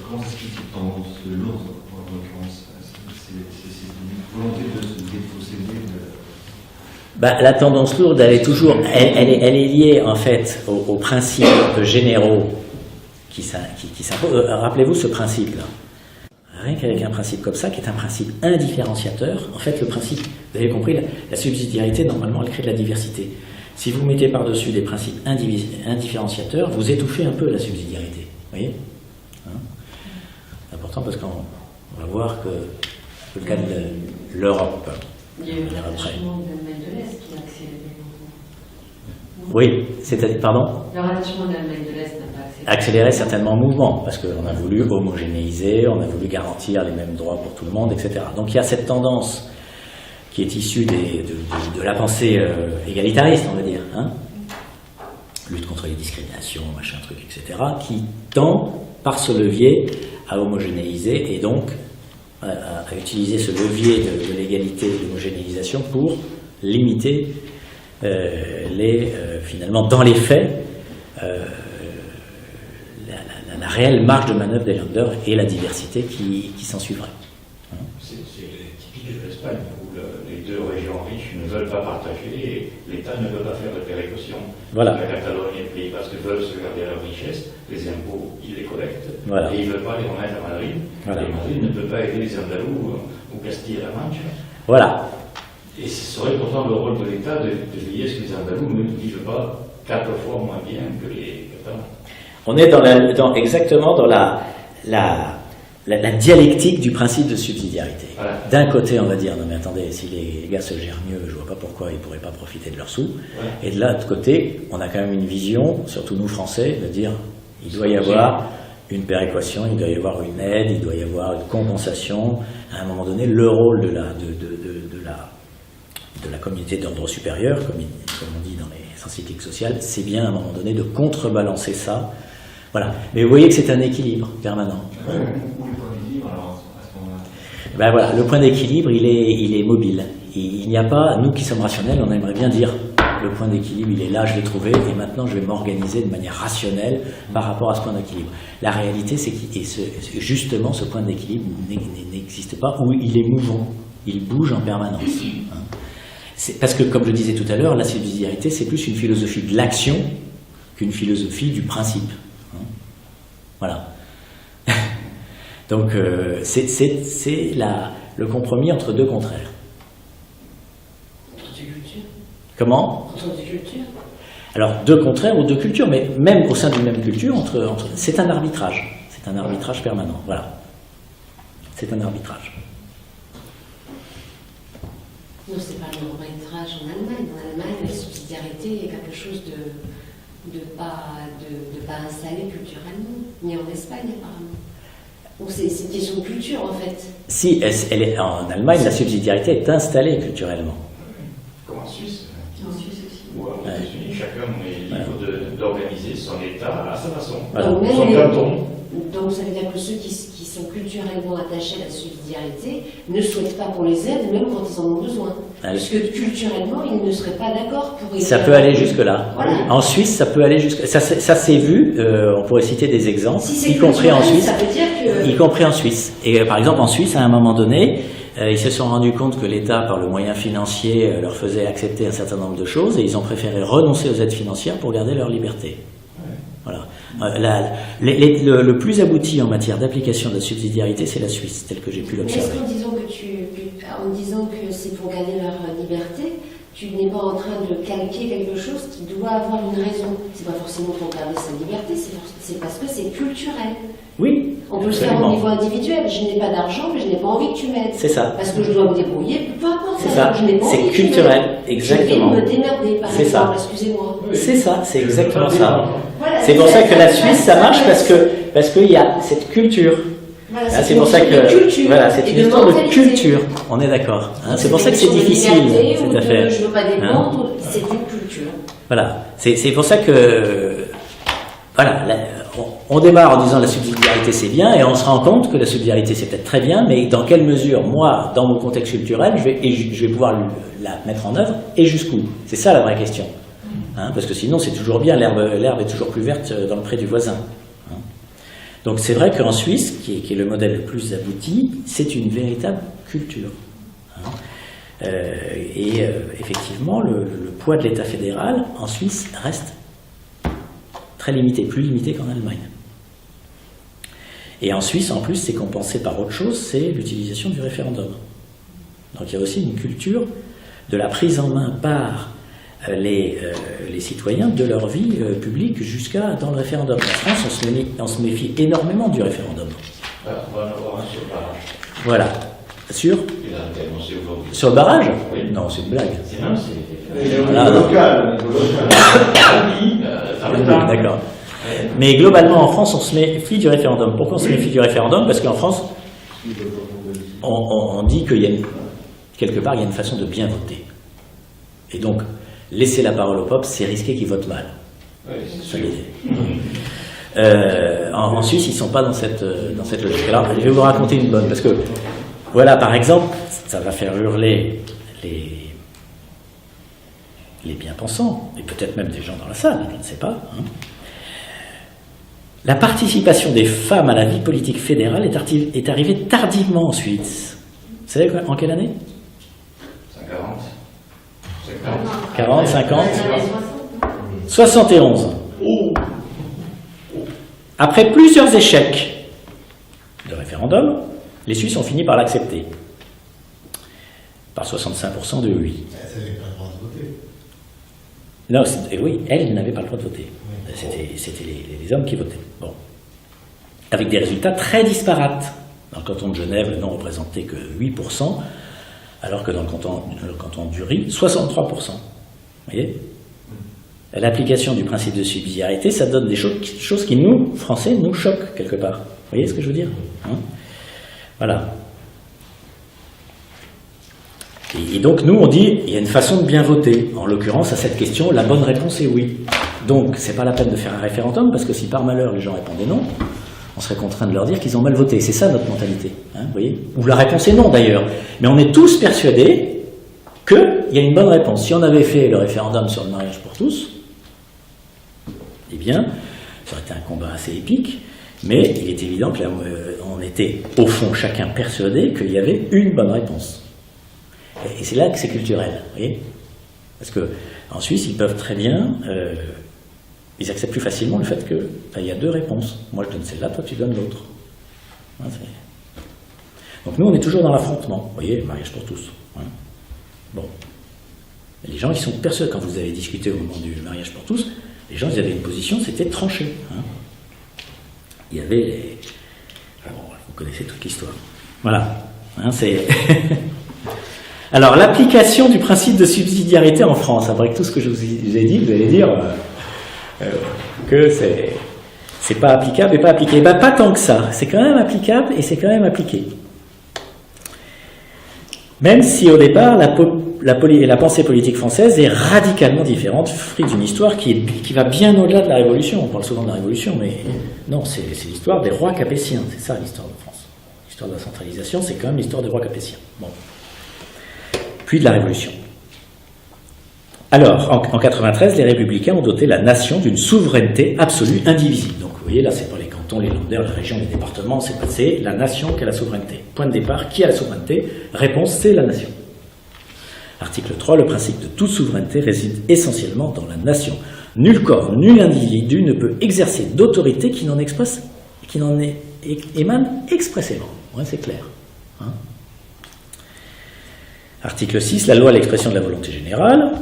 Comment s'explique cette tendance lourde, en l'occurrence? C'est une volonté de se déposséder de... La tendance lourde, elle est toujours, elle est liée en fait aux principes généraux qui s'imposent. Rappelez-vous ce principe-là. Rien qu'avec un principe comme ça, qui est un principe indifférenciateur, en fait le principe, vous avez compris, la subsidiarité, normalement, elle crée de la diversité. Si vous mettez par-dessus des principes indifférenciateurs, vous étouffez un peu la subsidiarité. Vous voyez, hein? C'est important parce qu'on va voir que c'est le cas de l'Europe. Il y a eu le rattachement de l'Allemagne de l'Est qui a accéléré le mouvement. Oui, c'est-à-dire, pardon? Le rattachement de l'Allemagne de l'Est n'a pas accéléré. Accélérer certainement le mouvement, parce qu'on a voulu homogénéiser, on a voulu garantir les mêmes droits pour tout le monde, etc. Donc il y a cette tendance qui est issue de la pensée égalitariste, on va dire, hein, lutte contre les discriminations, machin truc, etc., qui tend, par ce levier, à homogénéiser et donc à utiliser ce levier de l'égalité et de l'homogénéisation pour limiter finalement, dans les faits, la réelle marge de manœuvre des Länder et la diversité qui s'en suivrait. C'est typique de l'Espagne, où les deux régions riches ne veulent pas partager et l'État ne veut pas faire de péréquation. Voilà. La Catalogne et le Pays Basque veulent se garder leur richesse, les impôts, ils les collectent, Voilà. et ils ne veulent pas les remettre à Madrid. Voilà. Et Madrid ne peut pas aider les Andalous ou Castille-La Manche. Voilà. Et ce serait pourtant le rôle de l'État de veiller à ce que les Andalous ne vivent pas 4 fois moins bien que les Catalans. On est exactement dans la dialectique du principe de subsidiarité. Voilà. D'un côté, on va dire, non mais attendez, si les gars se gèrent mieux, je vois pas pourquoi ils pourraient pas profiter de leurs sous. Voilà. Et de l'autre côté, on a quand même une vision, surtout nous Français, de dire, il doit y avoir une péréquation, il doit y avoir une aide, il doit y avoir une compensation. À un moment donné, le rôle de la communauté d'ordre supérieur, comme on dit dans les encycliques sociales, c'est bien à un moment donné de contrebalancer ça. Voilà. Mais vous voyez que c'est un équilibre permanent. Où est le point d'équilibre alors à ce moment-là? Ben voilà, le point d'équilibre, il est mobile. Il n'y a pas, nous qui sommes rationnels, on aimerait bien dire le point d'équilibre, il est là, je l'ai trouvé, et maintenant je vais m'organiser de manière rationnelle par rapport à ce point d'équilibre. La réalité, c'est que justement, ce point d'équilibre n'existe pas, ou il est mouvant, il bouge en permanence. Hein. C'est parce que, comme je disais tout à l'heure, la subsidiarité, c'est plus une philosophie de l'action qu'une philosophie du principe. Hein. Voilà. Donc, c'est le compromis entre deux contraires. Entre deux cultures. Comment? Entre deux cultures. Alors, deux contraires ou deux cultures, mais même au sein d'une même culture, c'est un arbitrage. C'est un arbitrage permanent. Voilà. C'est un arbitrage. Non, c'est pas le arbitrage en Allemagne. En Allemagne, la subsidiarité est quelque chose de pas installé culturellement, ni en Espagne apparemment. Donc c'est une question de culture en fait. Si, en Allemagne, la subsidiarité est installée culturellement. Comme en Suisse. En Suisse aussi. Ou aux États-Unis, chacun est libre d'organiser son État à sa façon. Voilà. Donc, Son canton. donc ça veut dire que ceux qui sont culturellement attachés à la subsidiarité ne souhaitent pas qu'on les aide, même quand ils en ont besoin. Allez. Puisque culturellement, ils ne seraient pas d'accord pour aider. Ça peut aller jusque-là. Voilà. En Suisse, ça peut aller jusque. Ça s'est vu. On pourrait citer des exemples, Si c'est y compris en culturel, Suisse. ça veut dire que... Y compris en Suisse. Et par exemple, en Suisse, à un moment donné, ils se sont rendus compte que l'État, par le moyen financier, leur faisait accepter un certain nombre de choses, et ils ont préféré renoncer aux aides financières pour garder leur liberté. Voilà. Le plus abouti en matière d'application de la subsidiarité, c'est la Suisse, tel que j'ai pu Mais est-ce l'observer. en disant que c'est pour garder leur liberté, tu n'es pas en train de calquer quelque chose qui doit avoir une raison? C'est pas forcément pour garder sa liberté, c'est parce que c'est culturel. Oui, On peut le faire au niveau individuel. Je n'ai pas d'argent, mais je n'ai pas envie que tu m'aides. c'est ça. Parce que je dois me débrouiller, peu importe. C'est ça. Je n'ai pas C'est envie que tu culturel, m'aides. exactement. Je vais me démerder, par C'est ça. exemple, excusez-moi. C'est ça, c'est exactement ça. Voilà, C'est pour ça que la Suisse, ça marche parce qu'il y a cette culture. Voilà, Ah, c'est pour ça que voilà, c'est une histoire de culture. On est d'accord. Hein, c'est pour ça que c'est difficile cette affaire. Je ne veux pas dépendre, c'est une culture. Voilà, c'est pour ça que voilà, on démarre en disant la subsidiarité c'est bien et on se rend compte que la subsidiarité c'est peut-être très bien, mais dans quelle mesure moi, dans mon contexte culturel, je vais pouvoir la mettre en œuvre et jusqu'où? C'est ça la vraie question. Hein, parce que sinon c'est toujours bien, l'herbe est toujours plus verte dans le pré du voisin. Hein. Donc c'est vrai qu'en Suisse, qui est le modèle le plus abouti, c'est une véritable culture. Hein. Effectivement, le poids de l'État fédéral en Suisse reste très limité, plus limité qu'en Allemagne. Et en Suisse, en plus, c'est compensé par autre chose, c'est l'utilisation du référendum. Donc il y a aussi une culture de la prise en main par les citoyens de leur vie publique jusqu'à dans le référendum. En France, on se méfie énormément du référendum. Voilà, on va en avoir un sur le barrage. Voilà. Sûr Il a été annoncé aujourd'hui. Sur le barrage? Oui. Non, c'est une blague. C'est non, c'est... Voilà. Local. Oui, ça va être là. D'accord. Mais globalement, en France, on se méfie du référendum. Pourquoi on se méfie du référendum? Parce qu'en France, on dit qu'il y a quelque part, il y a une façon de bien voter. Et donc, laisser la parole au peuple, c'est risquer qu'il vote mal. Oui, c'est Ça sûr. l'est. En Suisse, ils ne sont pas dans cette logique. Alors, je vais vous raconter une bonne, parce que, voilà, par exemple, ça va faire hurler les bien-pensants, et peut-être même des gens dans la salle, je ne sais pas. Hein. La participation des femmes à la vie politique fédérale est arrivée tardivement en Suisse. Vous savez en quelle année? 140. 40, 50 Dans les années 60, 71. Après plusieurs échecs de référendum, les Suisses ont fini par l'accepter. Par 65% de oui. Ça n'avait pas le droit de voter. Non, oui, elles n'avaient pas le droit de voter. C'était les hommes qui votaient. Bon. Avec des résultats très disparates. Dans le canton de Genève, le non représentait que 8%, alors que dans le canton d'Uri, 63%. Vous voyez? L'application du principe de subsidiarité, ça donne des choses qui, nous, Français, nous choquent quelque part. Vous voyez ce que je veux dire? Hein? Voilà. Et donc, nous, on dit, il y a une façon de bien voter. En l'occurrence, à cette question, la bonne réponse est oui. Donc, c'est pas la peine de faire un référendum, parce que si par malheur les gens répondaient non, on serait contraint de leur dire qu'ils ont mal voté. C'est ça notre mentalité. Hein, vous voyez? Ou la réponse est non, d'ailleurs. Mais on est tous persuadés qu'il y a une bonne réponse. Si on avait fait le référendum sur le mariage pour tous, eh bien, ça aurait été un combat assez épique, mais il est évident que on était, au fond, chacun persuadé qu'il y avait une bonne réponse. Et c'est là que c'est culturel, vous voyez? Parce qu'en Suisse, ils peuvent très bien, ils acceptent plus facilement le fait qu'il y a deux réponses. Moi, je donne celle-là, toi, tu donnes l'autre. Hein, donc nous, on est toujours dans l'affrontement, vous voyez, mariage pour tous. Hein. Bon. Les gens, ils sont persuadés, quand vous avez discuté au moment du mariage pour tous, les gens, ils avaient une position, c'était tranché. Hein. Il y avait les... Bon, vous connaissez toute l'histoire. Voilà. Hein, c'est... Alors, l'application du principe de subsidiarité en France, après tout ce que je vous ai dit, vous allez dire que c'est pas applicable et pas appliqué. Ben, pas tant que ça. C'est quand même applicable et c'est quand même appliqué. Même si au départ, la pensée politique française est radicalement différente, fruit d'une histoire qui va bien au-delà de la Révolution. On parle souvent de la Révolution, mais non, c'est l'histoire des rois capétiens. C'est ça l'histoire de France. L'histoire de la centralisation, c'est quand même l'histoire des rois capétiens. Bon. Puis de la Révolution. Alors, en 93, les Républicains ont doté la nation d'une souveraineté absolue, indivisible. Donc, vous voyez, là, c'est pas les cantons, les lenders, les régions, les départements, c'est la nation qui a la souveraineté. Point de départ, qui a la souveraineté? Réponse, c'est la nation. Article 3, le principe de toute souveraineté réside essentiellement dans la nation. Nul corps, nul individu ne peut exercer d'autorité qui n'en émane expressément. Ouais, c'est clair. Hein? Article 6, la loi à l'expression de la volonté générale.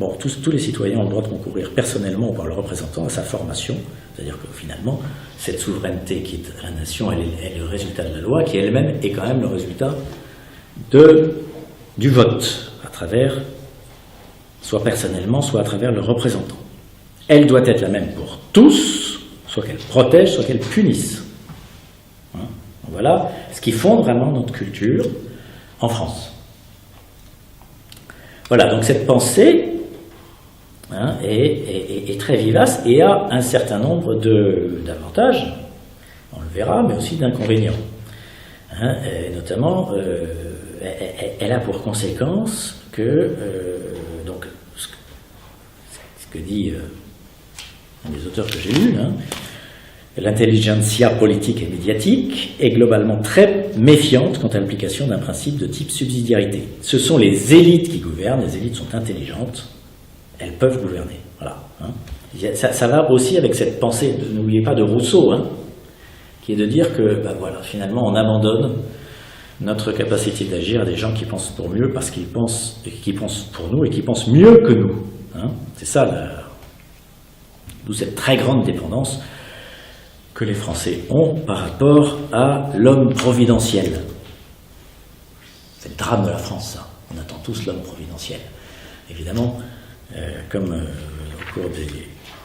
Bon, tous les citoyens ont le droit de concourir personnellement ou par le représentant à sa formation. C'est-à-dire que finalement, cette souveraineté qui est la nation, elle est le résultat de la loi, qui elle-même est quand même le résultat du vote, à travers, soit personnellement, soit à travers le représentant. Elle doit être la même pour tous, soit qu'elle protège, soit qu'elle punisse. Hein? Voilà ce qui fonde vraiment notre culture en France. Voilà, donc cette pensée est très vivace et a un certain nombre d'avantages, on le verra, mais aussi d'inconvénients. Hein, et notamment, elle a pour conséquence que, donc, ce que dit un des auteurs que j'ai lu, hein, L'intelligentsia politique et médiatique est globalement très méfiante quant à l'application d'un principe de type subsidiarité. Ce sont les élites qui gouvernent, les élites sont intelligentes, elles peuvent gouverner. Voilà. Hein. Ça va aussi avec cette pensée, n'oubliez pas de Rousseau, hein, qui est de dire que voilà, finalement on abandonne notre capacité d'agir à des gens qui pensent pour mieux parce qu'ils pensent, qui pensent pour nous et qui pensent mieux que nous. Hein. C'est ça, d'où cette très grande dépendance que les Français ont par rapport à l'homme providentiel. C'est le drame de la France, ça. On attend tous l'homme providentiel. Évidemment, comme au cours des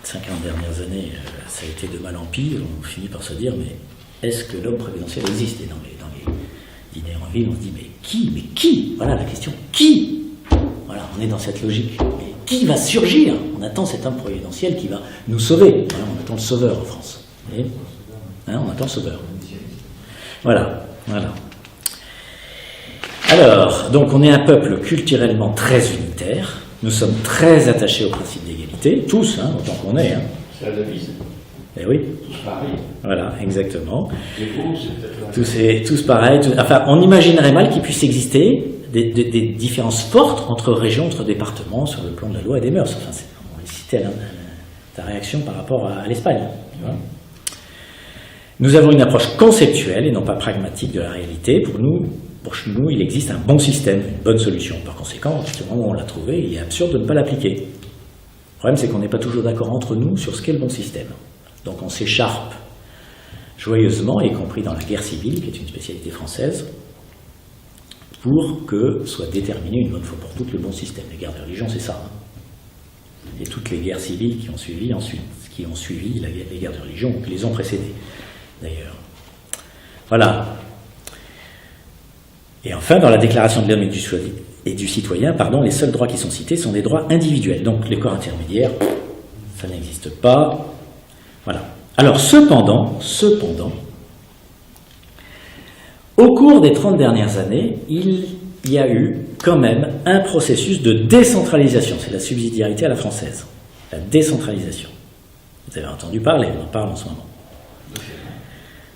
50 dernières années, ça a été de mal en pire, on finit par se dire, mais est-ce que l'homme providentiel existe? Et dans les dîners en ville, on se dit, mais qui? Voilà la question, qui? Voilà, on est dans cette logique. Mais qui va surgir? On attend cet homme providentiel qui va nous sauver. Voilà, on attend le sauveur en France. Hein, on attend le sauveur. Voilà. Alors, donc on est un peuple culturellement très unitaire. Nous sommes très attachés au principe d'égalité, tous, hein, autant qu'on est. Hein. C'est la devise. Eh oui. Tous pareils. Voilà, exactement. Les pauvres, c'est peut-être Tous pareils. Enfin, on imaginerait mal qu'il puisse exister des différences fortes entre régions, entre départements, sur le plan de la loi et des mœurs. Enfin, on citait ta réaction par rapport à l'Espagne. Tu vois. Nous avons une approche conceptuelle et non pas pragmatique de la réalité. Pour nous, il existe un bon système, une bonne solution. Par conséquent, au moment où on l'a trouvé, il est absurde de ne pas l'appliquer. Le problème, c'est qu'on n'est pas toujours d'accord entre nous sur ce qu'est le bon système. Donc on s'écharpe joyeusement, y compris dans la guerre civile, qui est une spécialité française, pour que soit déterminé une bonne fois pour toutes le bon système. Les guerres de religion, c'est ça. Hein. Et toutes les guerres civiles qui ont suivi ensuite, les guerres de religion, qui les ont précédées, d'ailleurs. Voilà. Et enfin, dans la Déclaration de l'homme et du citoyen, les seuls droits qui sont cités sont des droits individuels. Donc les corps intermédiaires, ça n'existe pas. Voilà. Alors cependant, au cours des 30 dernières années, il y a eu quand même un processus de décentralisation. C'est la subsidiarité à la française. La décentralisation. Vous avez entendu parler, on en parle en ce moment.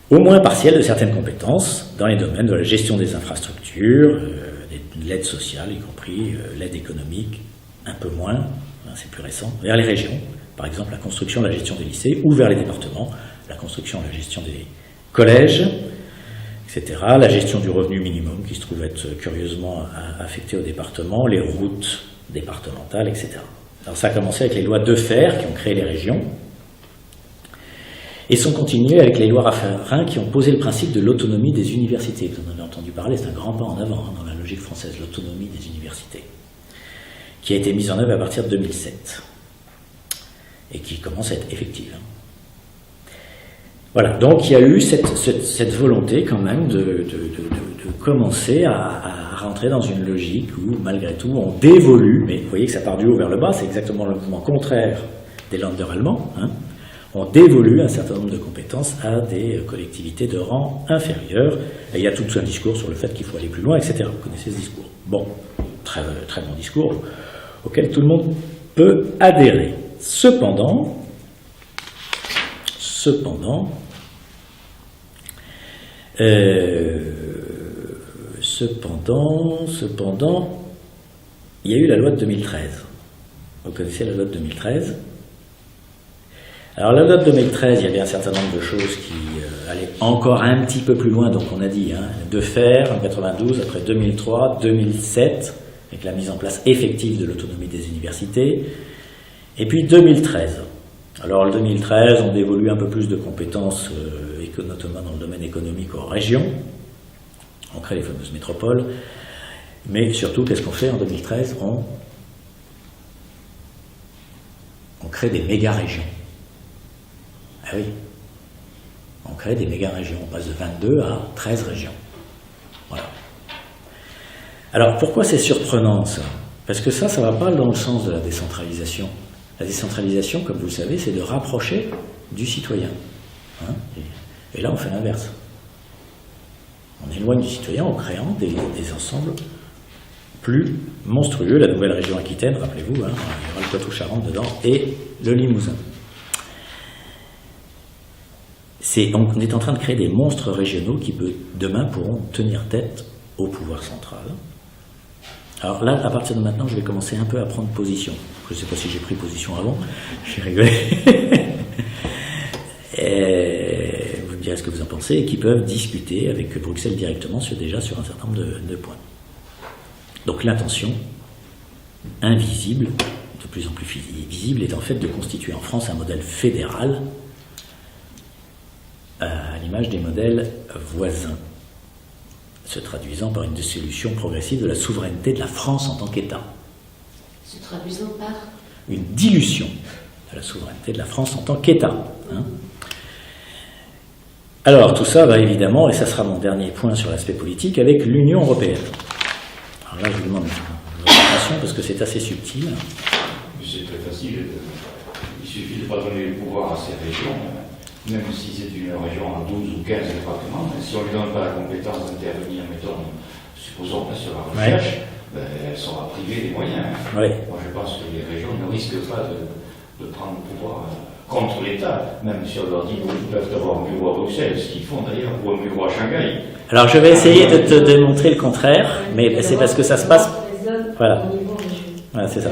Au moins partielle de certaines compétences dans les domaines de la gestion des infrastructures, de l'aide sociale, y compris l'aide économique, un peu moins, hein, c'est plus récent, vers les régions, par exemple la construction et la gestion des lycées, ou vers les départements, la construction et la gestion des collèges, etc., la gestion du revenu minimum qui se trouve être curieusement affecté aux départements, les routes départementales, etc. Alors ça a commencé avec les lois Defferre qui ont créé les régions, et sont continués avec les lois Raffarin qui ont posé le principe de l'autonomie des universités. Vous en avez entendu parler, c'est un grand pas en avant dans la logique française, l'autonomie des universités, qui a été mise en œuvre à partir de 2007 et qui commence à être effective. Voilà, donc il y a eu cette volonté quand même de commencer à rentrer dans une logique où, malgré tout, on dévolue, mais vous voyez que ça part du haut vers le bas, c'est exactement le mouvement contraire des Länder allemands, hein. On dévolue un certain nombre de compétences à des collectivités de rang inférieur. Et il y a tout un discours sur le fait qu'il faut aller plus loin, etc. Vous connaissez ce discours. Bon, très bon discours auquel tout le monde peut adhérer. Cependant, il y a eu la loi de 2013. Vous connaissez la loi de 2013 ? Alors la loi de 2013, il y avait un certain nombre de choses qui allaient encore un petit peu plus loin, donc on a dit, hein, Defferre en 92, après 2003, 2007, avec la mise en place effective de l'autonomie des universités, et puis 2013. Alors le 2013, on dévolue un peu plus de compétences, notamment dans le domaine économique aux régions, on crée les fameuses métropoles, mais surtout, qu'est-ce qu'on fait en 2013 ? On crée des méga-régions. Ah oui, on crée des méga-régions, on passe de 22 à 13 régions. Voilà. Alors, pourquoi c'est surprenant, ça ? Parce que ça va pas dans le sens de la décentralisation. La décentralisation, comme vous le savez, c'est de rapprocher du citoyen. Hein ? Et là, on fait l'inverse. On éloigne du citoyen en créant des ensembles plus monstrueux. La nouvelle région Aquitaine, rappelez-vous, hein, il y aura le Poitou-Charentes dedans, et le Limousin. On est en train de créer des monstres régionaux qui, demain, pourront tenir tête au pouvoir central. Alors là, à partir de maintenant, je vais commencer un peu à prendre position. Je ne sais pas si j'ai pris position avant, j'ai rigolé. Et vous me direz ce que vous en pensez, et qui peuvent discuter avec Bruxelles directement déjà sur un certain nombre de points. Donc l'intention invisible, de plus en plus visible, est en fait de constituer en France un modèle fédéral à l'image des modèles voisins, se traduisant par une dissolution progressive de la souveraineté de la France en tant qu'État. Se traduisant par Une dilution de la souveraineté de la France en tant qu'État. Hein. Alors, tout ça va évidemment, et ça sera mon dernier point sur l'aspect politique, avec l'Union européenne. Alors là, je vous demande votre attention parce que c'est assez subtil. C'est très facile. Il suffit de ne pas donner le pouvoir à ces régions, même si c'est une région à 12 ou 15 départements. Si on ne lui donne pas la compétence d'intervenir, mettons, supposons sur la recherche, elle sera privée des moyens. Ouais. Moi, je pense que les régions ne risquent pas de prendre le pouvoir contre l'État, même si on leur dit qu'ils peuvent avoir un bureau à Bruxelles, ce qu'ils font d'ailleurs, ou un bureau à Shanghai. Alors, je vais essayer de te démontrer le contraire, mais c'est parce que ça se passe. Voilà. Voilà, c'est ça.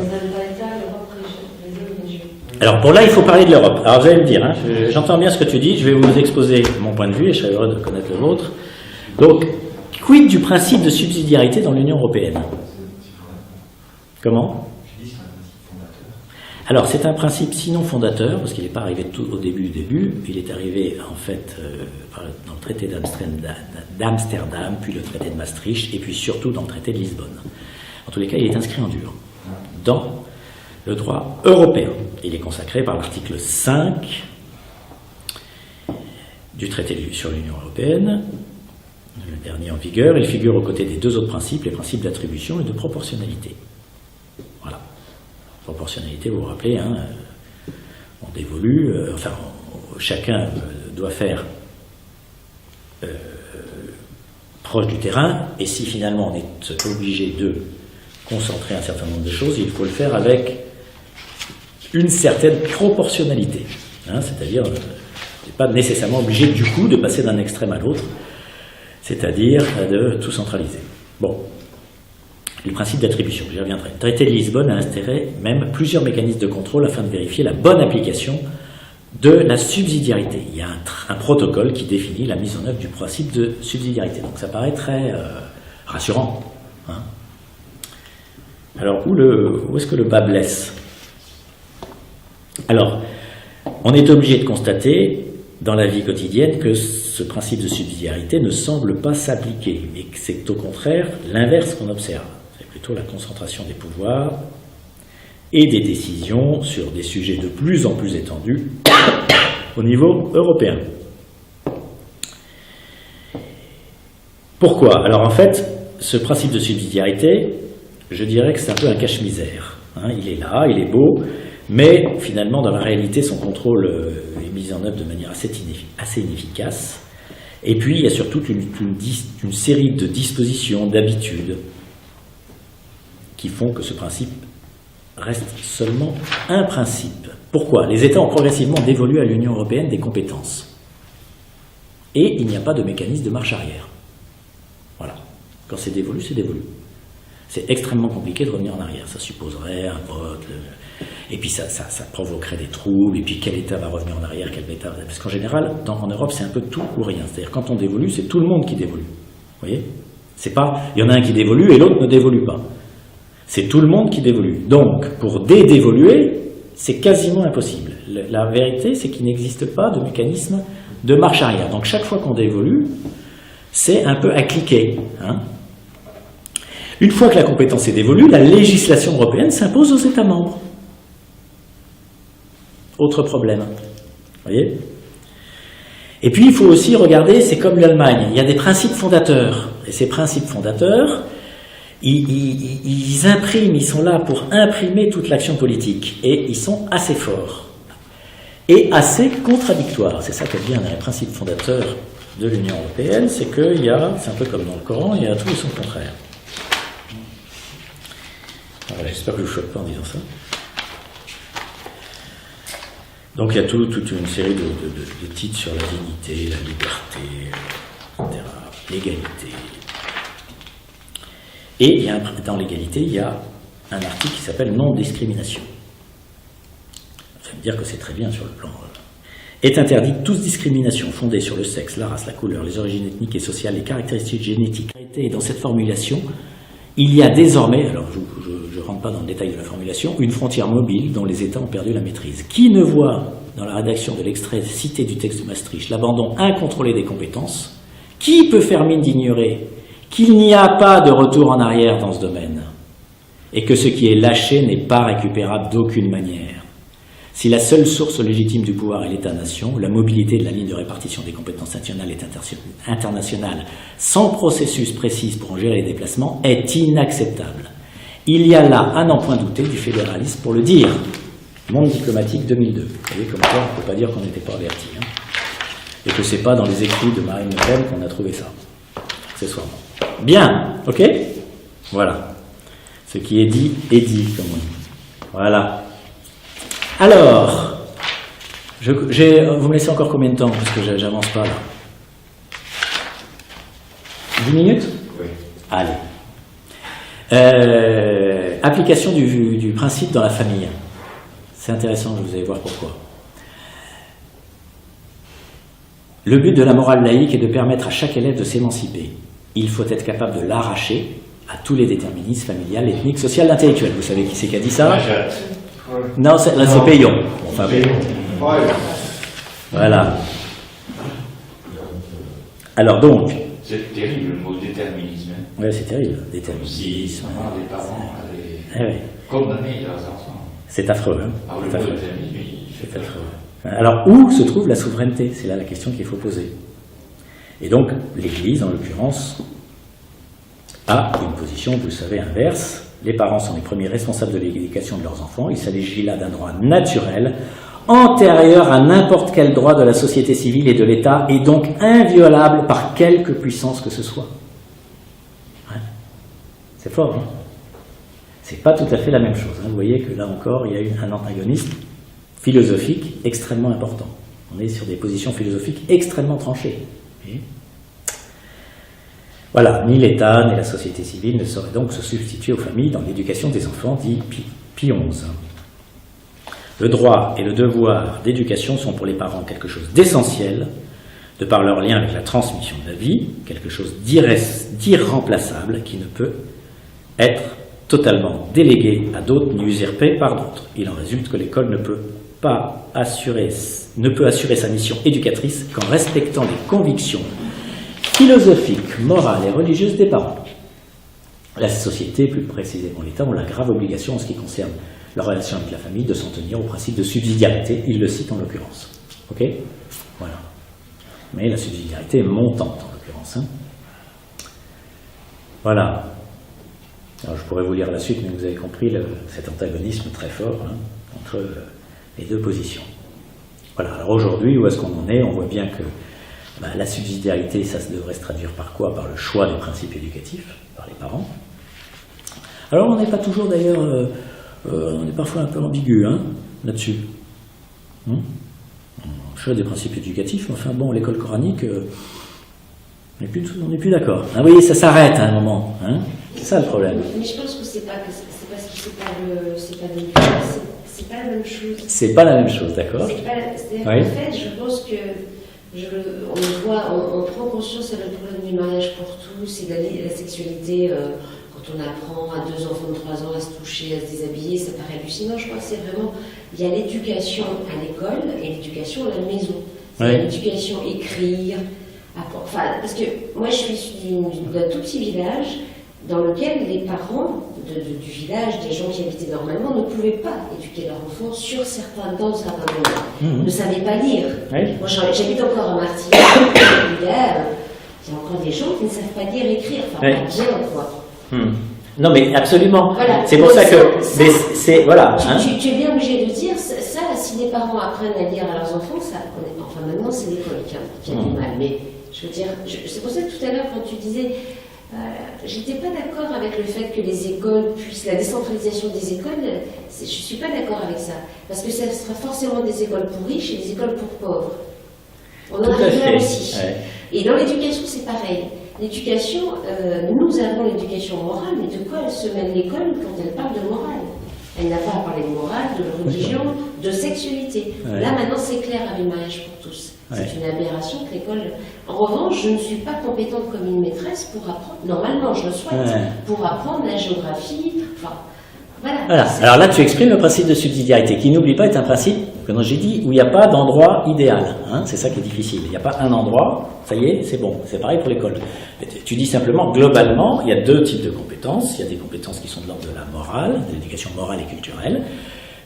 Alors, pour là, il faut parler de l'Europe. Alors, vous allez me dire, hein, j'entends bien ce que tu dis, je vais vous exposer mon point de vue, et je serais heureux de connaître le vôtre. Donc, quid du principe de subsidiarité dans l'Union européenne? Comment? Alors, c'est un principe sinon fondateur, parce qu'il n'est pas arrivé tout au début, il est arrivé en fait dans le traité d'Amsterdam, puis le traité de Maastricht, et puis surtout dans le traité de Lisbonne. En tous les cas, il est inscrit en dur dans le droit européen. Il est consacré par l'article 5 du traité sur l'Union européenne, le dernier en vigueur. Il figure aux côtés des deux autres principes, les principes d'attribution et de proportionnalité. Voilà. Proportionnalité, vous vous rappelez, hein, on dévolue, chacun doit faire proche du terrain, et si finalement on est obligé de concentrer un certain nombre de choses, il faut le faire avec une certaine proportionnalité. Hein, c'est-à-dire, on n'est pas nécessairement obligé du coup de passer d'un extrême à l'autre, c'est-à-dire de tout centraliser. Bon. Le principe d'attribution, j'y reviendrai. Le traité de Lisbonne a instauré même plusieurs mécanismes de contrôle afin de vérifier la bonne application de la subsidiarité. Il y a un protocole qui définit la mise en œuvre du principe de subsidiarité. Donc ça paraît très rassurant. Hein. Alors, où est-ce que le bas blesse? Alors, on est obligé de constater dans la vie quotidienne que ce principe de subsidiarité ne semble pas s'appliquer, mais que c'est au contraire l'inverse qu'on observe. C'est plutôt la concentration des pouvoirs et des décisions sur des sujets de plus en plus étendus au niveau européen. Pourquoi? Alors en fait, ce principe de subsidiarité, je dirais que c'est un peu un cache-misère. Hein, il est là, il est beau, mais finalement, dans la réalité, son contrôle est mis en œuvre de manière assez inefficace. Et puis, il y a surtout une série de dispositions, d'habitudes, qui font que ce principe reste seulement un principe. Pourquoi? Les États ont progressivement dévolu à l'Union européenne des compétences. Et il n'y a pas de mécanisme de marche arrière. Voilà. Quand c'est dévolu, c'est dévolu. C'est extrêmement compliqué de revenir en arrière. Ça supposerait un vote, et puis ça provoquerait des troubles, et puis quel État va revenir en arrière, quel État... Parce qu'en général, en Europe, c'est un peu tout ou rien. C'est-à-dire, quand on dévolue, c'est tout le monde qui dévolue. Vous voyez? C'est pas, il y en a un qui dévolue et l'autre ne dévolue pas. C'est tout le monde qui dévolue. Donc, pour dédévoluer, c'est quasiment impossible. La vérité, c'est qu'il n'existe pas de mécanisme de marche arrière. Donc, chaque fois qu'on dévolue, c'est un peu à cliquer. Hein. Une fois que la compétence est dévolue, la législation européenne s'impose aux États membres. Autre problème. Vous voyez? Et puis, il faut aussi regarder, c'est comme l'Allemagne, il y a des principes fondateurs. Et ces principes fondateurs, ils impriment, ils sont là pour imprimer toute l'action politique. Et ils sont assez forts. Et assez contradictoires. C'est ça qu'elle dit un des principes fondateurs de l'Union européenne, c'est qu'il y a, c'est un peu comme dans le Coran, il y a tout et son contraire. J'espère que je ne vous choque pas en disant ça. Donc il y a toute une série de titres sur la dignité, la liberté, etc., l'égalité. Et il y a dans l'égalité, il y a un article qui s'appelle non-discrimination. Vous allez me dire que c'est très bien sur le plan. Est interdite toute discrimination fondée sur le sexe, la race, la couleur, les origines ethniques et sociales, les caractéristiques génétiques. Et dans cette formulation, il y a désormais, alors je ne rentre pas dans le détail de la formulation, une frontière mobile dont les États ont perdu la maîtrise. Qui ne voit dans la rédaction de l'extrait cité du texte de Maastricht l'abandon incontrôlé des compétences? Qui peut faire mine d'ignorer qu'il n'y a pas de retour en arrière dans ce domaine et que ce qui est lâché n'est pas récupérable d'aucune manière? Si la seule source légitime du pouvoir est l'État-nation, la mobilité de la ligne de répartition des compétences nationales et internationales sans processus précis pour en gérer les déplacements est inacceptable. Il y a là, à n'en point douter, du fédéralisme pour le dire. Monde diplomatique 2002. Vous voyez, comme quoi, on ne peut pas dire qu'on n'était pas averti. Hein. Et que c'est pas dans les écrits de Marine Le Pen qu'on a trouvé ça. Accessoirement. Bien, ok? Voilà. Ce qui est dit, comme on dit. Voilà. Alors, vous me laissez encore combien de temps? Parce que j'avance pas là. 10 minutes? Oui. Allez. Application du principe dans la famille. C'est intéressant, vous allez voir pourquoi. Le but de la morale laïque est de permettre à chaque élève de s'émanciper. Il faut être capable de l'arracher à tous les déterminismes familial, ethnique, social, intellectuel. Vous savez qui c'est qui a dit ça? Non, là c'est Payon. Enfin, voilà. Alors donc. C'est terrible le mot déterminisme. Oui, c'est terrible. Déterminisme. Les parents avaient condamné leurs enfants. C'est affreux. Hein. Ah, le mot déterminisme, c'est affreux. Alors où se trouve la souveraineté? C'est là la question qu'il faut poser. Et donc l'Église, en l'occurrence, a une position, vous le savez, inverse. Les parents sont les premiers responsables de l'éducation de leurs enfants. Il s'agit là d'un droit naturel, antérieur à n'importe quel droit de la société civile et de l'État, et donc inviolable par quelque puissance que ce soit. Hein? C'est fort, hein? C'est pas tout à fait la même chose. Hein? Vous voyez que là encore, il y a eu un antagonisme philosophique extrêmement important. On est sur des positions philosophiques extrêmement tranchées. Voilà, ni l'État ni la société civile ne sauraient donc se substituer aux familles dans l'éducation des enfants, dit Pie XI. Le droit et le devoir d'éducation sont pour les parents quelque chose d'essentiel, de par leur lien avec la transmission de la vie, quelque chose d'irremplaçable qui ne peut être totalement délégué à d'autres ni usurpé par d'autres. Il en résulte que l'école ne peut assurer sa mission éducatrice qu'en respectant les convictions philosophiques, morales et religieuses des parents. La société, plus précisément l'État, ont la grave obligation en ce qui concerne leur relation avec la famille de s'en tenir au principe de subsidiarité, il le cite en l'occurrence. Ok? Voilà. Mais la subsidiarité est montante en l'occurrence. Hein. Voilà. Alors je pourrais vous lire la suite, mais vous avez compris cet antagonisme très fort entre les deux positions. Voilà. Alors aujourd'hui, où est-ce qu'on en est? On voit bien que la subsidiarité, ça devrait se traduire par quoi? Par le choix des principes éducatifs, par les parents. Alors on n'est pas toujours d'ailleurs, on est parfois un peu ambigu là-dessus. Le choix des principes éducatifs, enfin bon, l'école coranique, on n'est plus d'accord. Ah, vous voyez, ça s'arrête à un moment. Hein, c'est ça le problème. Mais je pense que c'est parce que c'est pas la même chose. C'est pas la même chose, d'accord. C'est-à-dire oui. En fait, je pense que on prend conscience de le problème du mariage pour tous et de la sexualité. Quand on apprend à 2 enfants de 3 ans à se toucher, à se déshabiller, ça paraît hallucinant. Je crois que c'est vraiment, il y a l'éducation à l'école et l'éducation à la maison. Oui. L'éducation écrire. Enfin, parce que moi je suis issue d'un tout petit village dans lequel les parents du village, des gens qui habitaient normalement, ne pouvaient pas éduquer leurs enfants dans certains moments. Ne savaient pas lire. Oui. Moi j'habite encore à Martinique, il y a encore des gens qui ne savent pas lire et écrire, enfin oui. pas bien quoi. Non mais absolument. Voilà. C'est pour ça que voilà. Tu es bien obligé de dire ça, si les parents apprennent à lire à leurs enfants, maintenant c'est l'école qui a du mal. Mais je veux dire, c'est pour ça que tout à l'heure quand tu disais J'étais pas d'accord avec le fait que les écoles puissent, la décentralisation des écoles, je suis pas d'accord avec ça. Parce que ça sera forcément des écoles pour riches et des écoles pour pauvres. On en Tout à arrive là fait. aussi. Ouais. Et dans l'éducation, c'est pareil. L'éducation, nous avons l'éducation morale, mais de quoi elle se mène l'école quand elle parle de morale? Elle n'a pas à parler de morale, de religion, de sexualité. Ouais. Là, maintenant, c'est clair avec le mariage pour tous. C'est Ouais. une aberration que l'école... En revanche, je ne suis pas compétente comme une maîtresse pour apprendre... Normalement, je le souhaite, Ouais. pour apprendre la géographie, enfin... Voilà. Voilà. C'est- Alors là, tu exprimes le principe de subsidiarité, qui n'oublie pas est un principe, comme j'ai dit, où il n'y a pas d'endroit idéal. Hein, c'est ça qui est difficile. Il n'y a pas un endroit, ça y est, c'est bon. C'est pareil pour l'école. Tu dis simplement, globalement, il y a deux types de compétences. Il y a des compétences qui sont de l'ordre de la morale, de l'éducation morale et culturelle,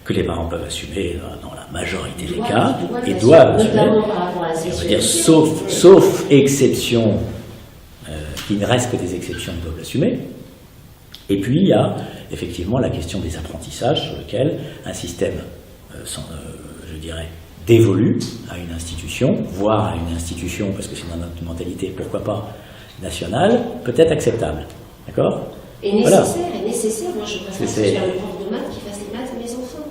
que les parents peuvent assumer dans la majorité des cas, et doivent assumer. Notamment par rapport à la On va sexualité. dire, sauf exception, qui ne reste que des exceptions, ils doivent l'assumer. Et puis, il y a effectivement la question des apprentissages sur lequel un système, je dirais, dévolu à une institution, voire à une institution, parce que c'est dans notre mentalité, pourquoi pas, nationale, peut être acceptable. D'accord ? Et Voilà. nécessaire, moi je préfère C'est- faire le prof de maths qui fasse les maths à mes enfants.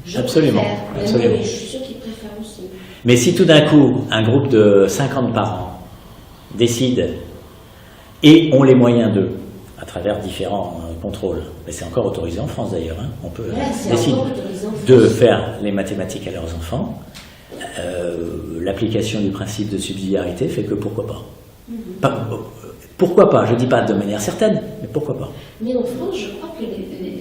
Je Absolument, préfère. Même absolument. eux, je suis sûre qu'ils préfèrent aussi. Mais si tout d'un coup, un groupe de 50 parents décide et ont les moyens d'eux, à travers différents contrôles, mais c'est encore autorisé en France d'ailleurs, hein, on peut Voilà, c'est décider encore autorisé en France. de faire les mathématiques à leurs enfants, l'application du principe de subsidiarité fait que pourquoi pas. Pourquoi pas, je ne dis pas de manière certaine, mais pourquoi pas. Mais en France, je crois que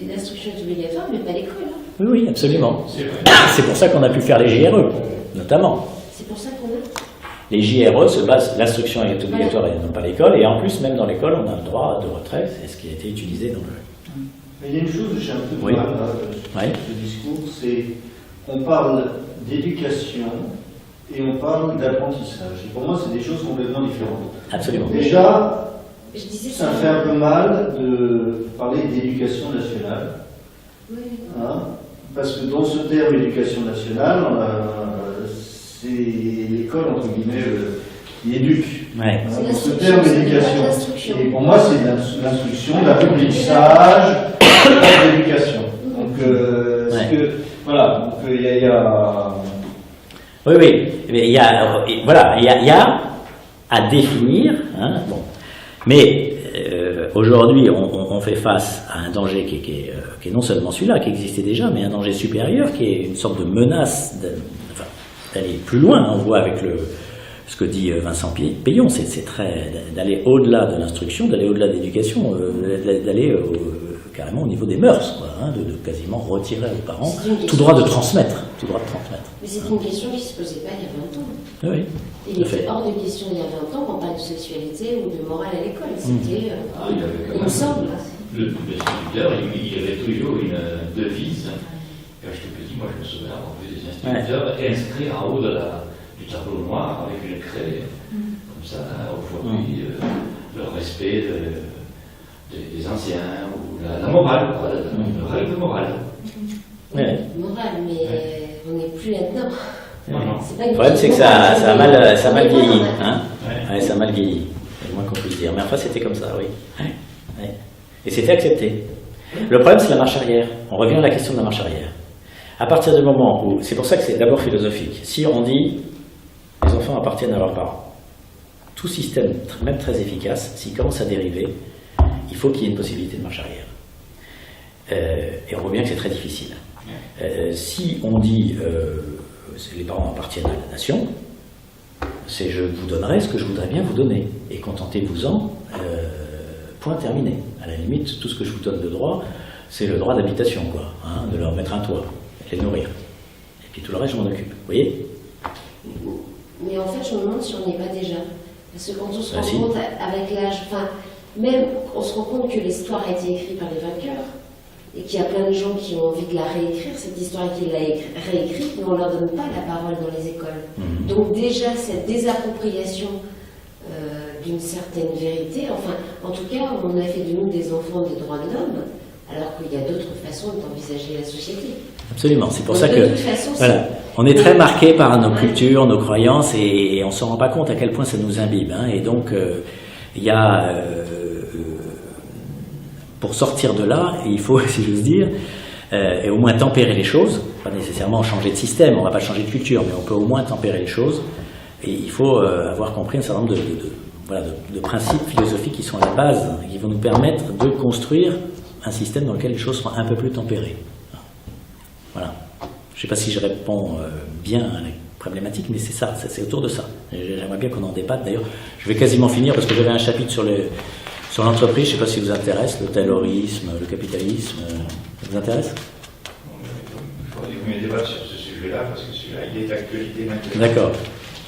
l'instruction est obligatoire, mais pas l'école. Hein. Oui, oui, absolument. C'est vrai. C'est pour ça qu'on a pu faire les JRE, notamment. C'est pour ça qu'on a. Les JRE se basent, l'instruction est obligatoire et non pas l'école, et en plus, même dans l'école, on a le droit de retrait, c'est ce qui a été utilisé dans le... Mais il y a une chose que j'ai un peu de Oui. mal là, sur Oui. ce discours, c'est qu'on parle d'éducation et on parle d'apprentissage. Et pour moi, c'est des choses complètement différentes. Absolument. Déjà, Je disais ça me fait un peu mal de parler d'éducation nationale, Oui. hein, parce que dans ce terme éducation nationale, c'est l'école, entre guillemets, qui éduque. Ouais. Hein, C'est dans ce l'instruction, terme c'est pas éducation. l'instruction. Et pour moi, c'est l'instruction, l'apprentissage, l'éducation. Donc, Ouais. voilà, donc il y a Oui, oui, mais il y a, voilà, il y a à définir, hein, bon. Mais aujourd'hui, on fait face à un danger qui est non seulement celui-là, qui existait déjà, mais un danger supérieur, qui est une sorte de menace d'aller plus loin. On voit avec ce que dit Vincent Payon, c'est très d'aller au-delà de l'instruction, d'aller au-delà de l'éducation, d'aller carrément au niveau des mœurs, quoi, hein, de quasiment retirer aux parents C'est une tout question. droit de transmettre, tout droit de transmettre. Mais c'est une question qui ne se posait pas il y a 20 ans. Oui, oui. Il Tout à fait. était hors de question il y a 20 ans qu'on parle de sexualité ou de morale à l'école. C'était, Ah, il y avait quand il me même- semble. Le instituteur, il avait toujours une devise. Quand j'étais petit, moi je me souviens avoir vu des instituteurs inscrits en haut du tableau noir avec une craie, comme ça, aujourd'hui, le respect des anciens, ou la morale, quoi, la règle morale. Ouais. Morale, mais on n'est plus là-dedans. Non, non. C'est pas une Le problème, c'est que question ça a morale, mal on est pas vieilli. dans la- Hein Ouais. ouais, ça a mal vieilli. C'est le moins qu'on puisse dire. Mais enfin, c'était comme ça, oui. Ouais. Ouais. Et c'était accepté. Le problème, c'est la marche arrière. On revient à la question de la marche arrière. À partir du moment où... C'est pour ça que c'est d'abord philosophique. Si on dit les enfants appartiennent à leurs parents, tout système, même très efficace, s'il commence à dériver, il faut qu'il y ait une possibilité de marche arrière. Et on voit bien que c'est très difficile. Si on dit les parents appartiennent à la nation, c'est je vous donnerai ce que je voudrais bien vous donner, et contentez-vous-en, point terminé. À la limite, tout ce que je vous donne de droit, c'est le droit d'habitation, quoi, hein, de leur mettre un toit, de les nourrir. Et puis tout le reste, je m'en occupe. Vous voyez? Mais en fait, je me demande si on n'y est pas déjà. Parce que quand on se Ah, rend si. compte avec l'âge, enfin, même on se rend compte que l'histoire a été écrite par les vainqueurs, et qu'il y a plein de gens qui ont envie de la réécrire, cette histoire qui l'a réécrite, mais on ne leur donne pas la parole dans les écoles. Donc déjà, cette désappropriation d'une certaine vérité, enfin, en tout cas, on a fait de nous des enfants des droits de l'homme, alors qu'il y a d'autres façons d'envisager la société. Absolument. C'est pour Donc, ça de que... toute façon, Voilà. On est très marqué par nos cultures, nos croyances, et on ne se rend pas compte à quel point ça nous imbibe. Hein. Et donc, il y a pour sortir de là, il faut, si j'ose dire, et au moins tempérer les choses, pas nécessairement changer de système, on ne va pas changer de culture, mais on peut au moins tempérer les choses, et il faut avoir compris un certain nombre de principes philosophiques qui sont à la base, et qui vont nous permettre de construire un système dans lequel les choses seront un peu plus tempérées. Voilà. Je ne sais pas si je réponds bien à la problématique, mais c'est ça, c'est autour de ça. J'aimerais bien qu'on en débatte. D'ailleurs, je vais quasiment finir parce que j'avais un chapitre sur l'entreprise, je ne sais pas si vous intéresse, le taylorisme, le capitalisme, ça vous intéresse? Il faudrait qu'on ait un débat sur ce sujet-là, parce que celui-là, il est d'actualité maintenant. D'accord.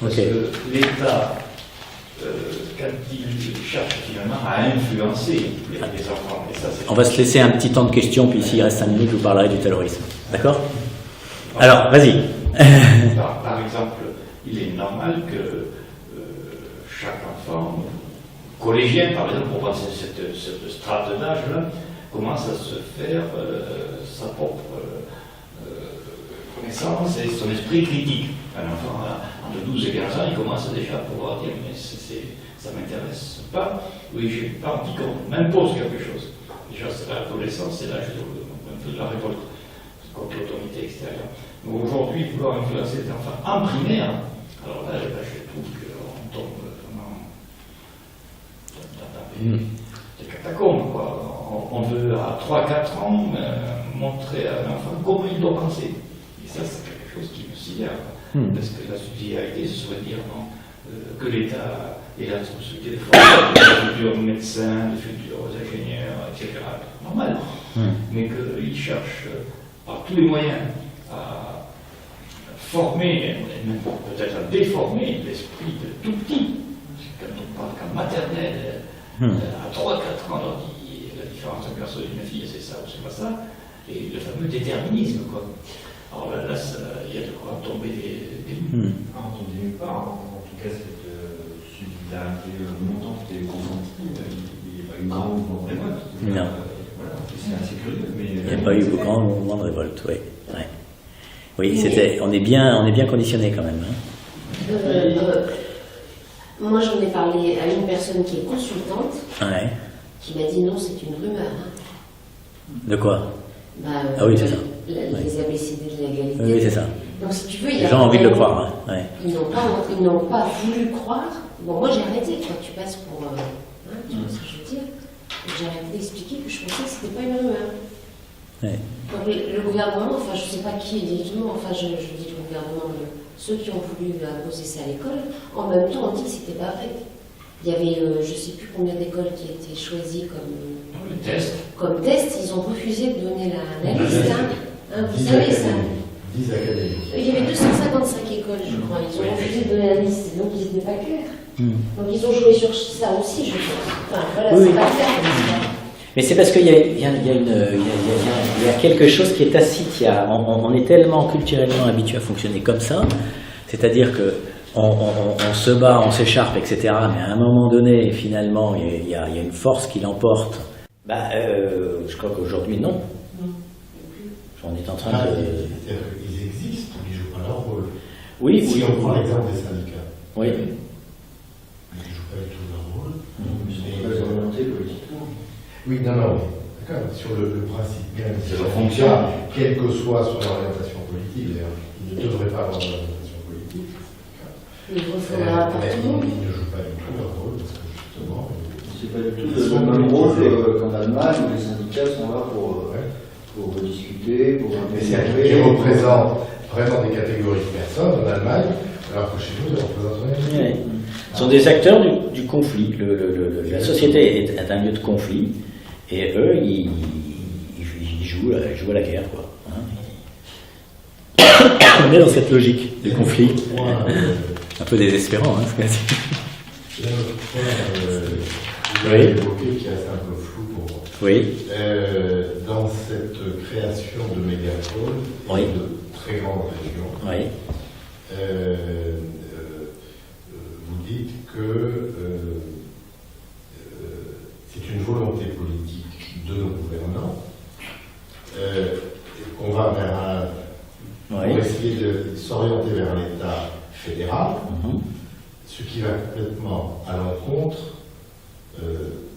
Parce Ok. que l'État, quand il cherche finalement à influencer les enfants, et ça, c'est... On va se laisser un petit temps de questions, puis s'il reste 5 minutes, je vous parlerai du taylorisme. D'accord? Alors, vas-y. Par exemple, il est normal que chaque enfant, collégien par exemple, pour prendre cette strate d'âge-là, commence à se faire sa propre connaissance et son esprit critique. Un enfant entre 12 et 15 ans, il commence déjà à pouvoir dire mais ça ne m'intéresse pas, oui, je n'ai pas envie qu'on m'impose quelque chose. Déjà, c'est l'adolescence, c'est l'âge de la révolte contre l'autorité extérieure. Mais aujourd'hui, vouloir influencer les enfants en primaire, alors là, je trouve qu'on tombe vraiment dans des catacombes, quoi. On veut à 3-4 ans montrer à un enfant comment il doit penser. Et ça, c'est quelque chose qui me sidère. Parce que la subsidiarité, ce serait dire non, que l'État est la responsabilité des futurs médecins, des futurs ingénieurs, etc. Normal. Mais qu'il cherche par tous les moyens à former, et même peut-être à déformer l'esprit de tout petit. Quand on parle qu'en maternelle, à 3-4 ans, on leur dit la différence entre un garçon et une fille, c'est ça ou c'est pas ça, et le fameux déterminisme, quoi. Alors là, il y a de quoi tomber des nues. On tombe des nues pas, en tout cas, cette subsidiarité montante et consentie, il n'y a pas eu grand mouvement de révolte. Non. Voilà, c'est assez curieux, mais... Il n'y a pas eu de grand mouvement de révolte, oui. Ouais. Oui, on est bien conditionné quand même. Hein. Moi, j'en ai parlé à une personne qui est consultante, Ouais. qui m'a dit non, c'est une rumeur. Hein. De quoi? Ah oui, c'est ça. Les ABCD de l'égalité. Oui, c'est ça. Donc, si tu veux, Les gens ont envie de le croire. Hein. Ouais. Ils n'ont pas voulu croire. Bon, moi, j'ai arrêté. Toi, tu passes pour. Tu vois ce que je veux dire? J'ai arrêté d'expliquer que je pensais que c'était pas une rumeur. Ouais. Donc, le gouvernement, enfin, je ne sais pas qui directement, enfin, je dis le gouvernement, ceux qui ont voulu imposer ça à l'école, en même temps, on dit que c'était pas vrai. Il y avait, je ne sais plus combien d'écoles qui étaient choisies comme test, ils ont refusé de donner la liste. Hein, vous savez ça. 10 académies. Il y avait 255 écoles, je crois. Ils ont refusé de donner la liste, donc ils n'étaient pas clairs. Donc ils ont joué sur ça aussi, je pense. Enfin, voilà, Oui. c'est pas clair comme ça. Mais c'est parce qu'il y a quelque chose qui est tacite. On est tellement culturellement habitué à fonctionner comme ça, c'est-à-dire que on se bat, on s'écharpe, etc. Mais à un moment donné, finalement, il y a une force qui l'emporte. Je crois qu'aujourd'hui, non. On est en train de... Ils existent, mais ils ne jouent pas leur rôle. Oui, Si oui. on prend l'exemple des syndicats, Oui. ils ne jouent pas du tout leur rôle. Très orienté politiquement. Oui, non, d'accord, sur le principe même, C'est leur fonction. quelle que soit son orientation politique, d'ailleurs, ils ne devraient pas avoir d'orientation politique. Il faudra pas tout le monde. Ils ne jouent pas du tout leur rôle, parce que justement, C'est pas du tout le même rôle qu'en Allemagne où les syndicats sont là pour discuter, pour mais ils représentent vraiment des catégories de personnes en Allemagne, alors que chez nous, ils représentent rien. Oui. Ce sont des acteurs du conflit. La société est un lieu de conflit, et eux, ils jouent à la guerre, quoi. Hein. On est dans cette logique de conflit. Un peu désespérant, hein, ce cas-ci. Il y a un autre point que Oui. évoqué qui reste un peu flou pour moi. Oui. Dans cette création de mégapoles, Oui. et de très grandes régions, Oui. vous dites que c'est une volonté politique de nos gouvernants. On va vers pour essayer de s'orienter vers un État fédéral, ce qui va complètement à l'encontre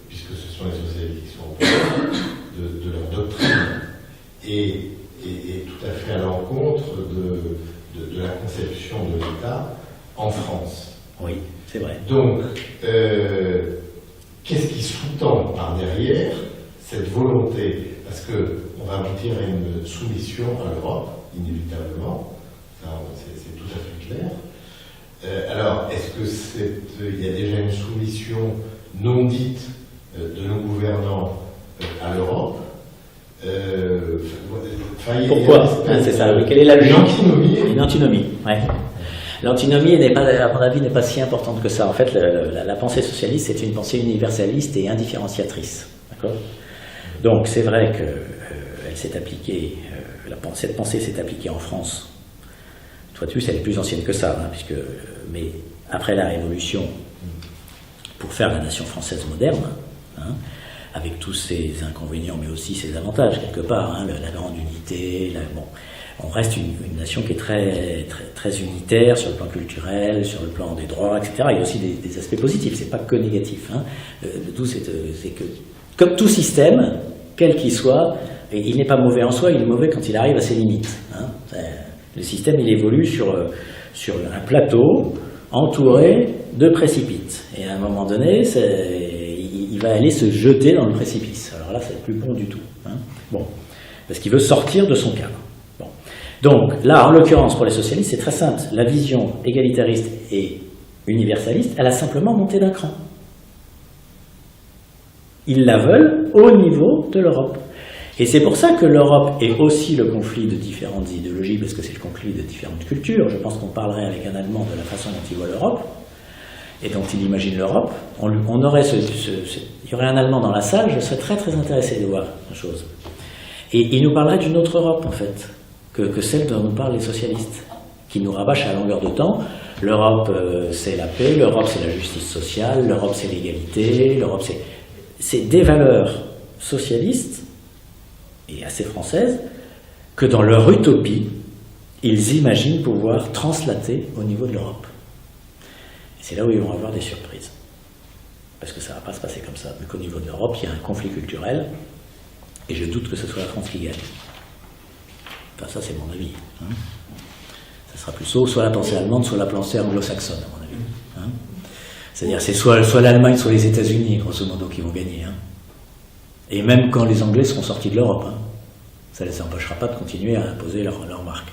puisque ce sont les socialistes qui sont opposants, de leur doctrine, et tout à fait à l'encontre de la conception de l'État en France. Oui, c'est vrai. Donc, qu'est-ce qui sous-tend par derrière cette volonté? Parce qu'on va aboutir à une soumission à l'Europe, inévitablement, c'est tout à fait clair. Alors, est-ce qu'il y a déjà une soumission non dite de nos gouvernants à l'Europe? Pourquoi? C'est ça, oui. Quelle est la logique? Une antinomie. Une antinomie, ouais. L'antinomie, n'est pas, à mon avis, n'est pas si importante que ça. En fait, la pensée socialiste, c'est une pensée universaliste et indifférenciatrice. D'accord? Donc, c'est vrai qu'elle s'est appliquée, cette pensée s'est appliquée en France. Toi, tu sais, elle est plus ancienne que ça, hein, mais après la Révolution, pour faire la nation française moderne, hein, avec tous ses inconvénients, mais aussi ses avantages, quelque part, hein, la grande unité, on reste une nation qui est très, très, très unitaire sur le plan culturel, sur le plan des droits, etc. Il y a aussi des aspects positifs, c'est pas que négatif. Hein. Le tout, c'est que, comme tout système, quel qu'il soit, et il n'est pas mauvais en soi, il est mauvais quand il arrive à ses limites. Hein. Le système, il évolue sur un plateau entouré de précipices. Et à un moment donné, il va aller se jeter dans le précipice. Alors là, c'est plus bon du tout. Hein. Bon, parce qu'il veut sortir de son cadre. Bon. Donc là, en l'occurrence, pour les socialistes, c'est très simple. La vision égalitariste et universaliste, elle a simplement monté d'un cran. Ils la veulent au niveau de l'Europe. Et c'est pour ça que l'Europe est aussi le conflit de différentes idéologies, parce que c'est le conflit de différentes cultures. Je pense qu'on parlerait avec un Allemand de la façon dont il voit l'Europe, et dont il imagine l'Europe. On aurait il y aurait un Allemand dans la salle, je serais très très intéressé de voir la chose. Et il nous parlerait d'une autre Europe, en fait, que celle dont nous parlent les socialistes, qui nous rabâchent à longueur de temps. L'Europe, c'est la paix, l'Europe, c'est la justice sociale, l'Europe, c'est l'égalité, l'Europe, c'est des valeurs socialistes et assez françaises que dans leur utopie, ils imaginent pouvoir translater au niveau de l'Europe. Et c'est là où ils vont avoir des surprises. Parce que ça ne va pas se passer comme ça. Mais qu'au niveau de l'Europe, il y a un conflit culturel, et je doute que ce soit la France qui gagne. Enfin, ça, c'est mon avis. Hein. Ça sera plutôt soit la pensée allemande, soit la pensée anglo-saxonne, à mon avis. Hein. C'est-à-dire, c'est soit l'Allemagne, soit les États-Unis, grosso modo, qui vont gagner. Hein. Et même quand les Anglais seront sortis de l'Europe, hein, ça ne les empêchera pas de continuer à imposer leur marque.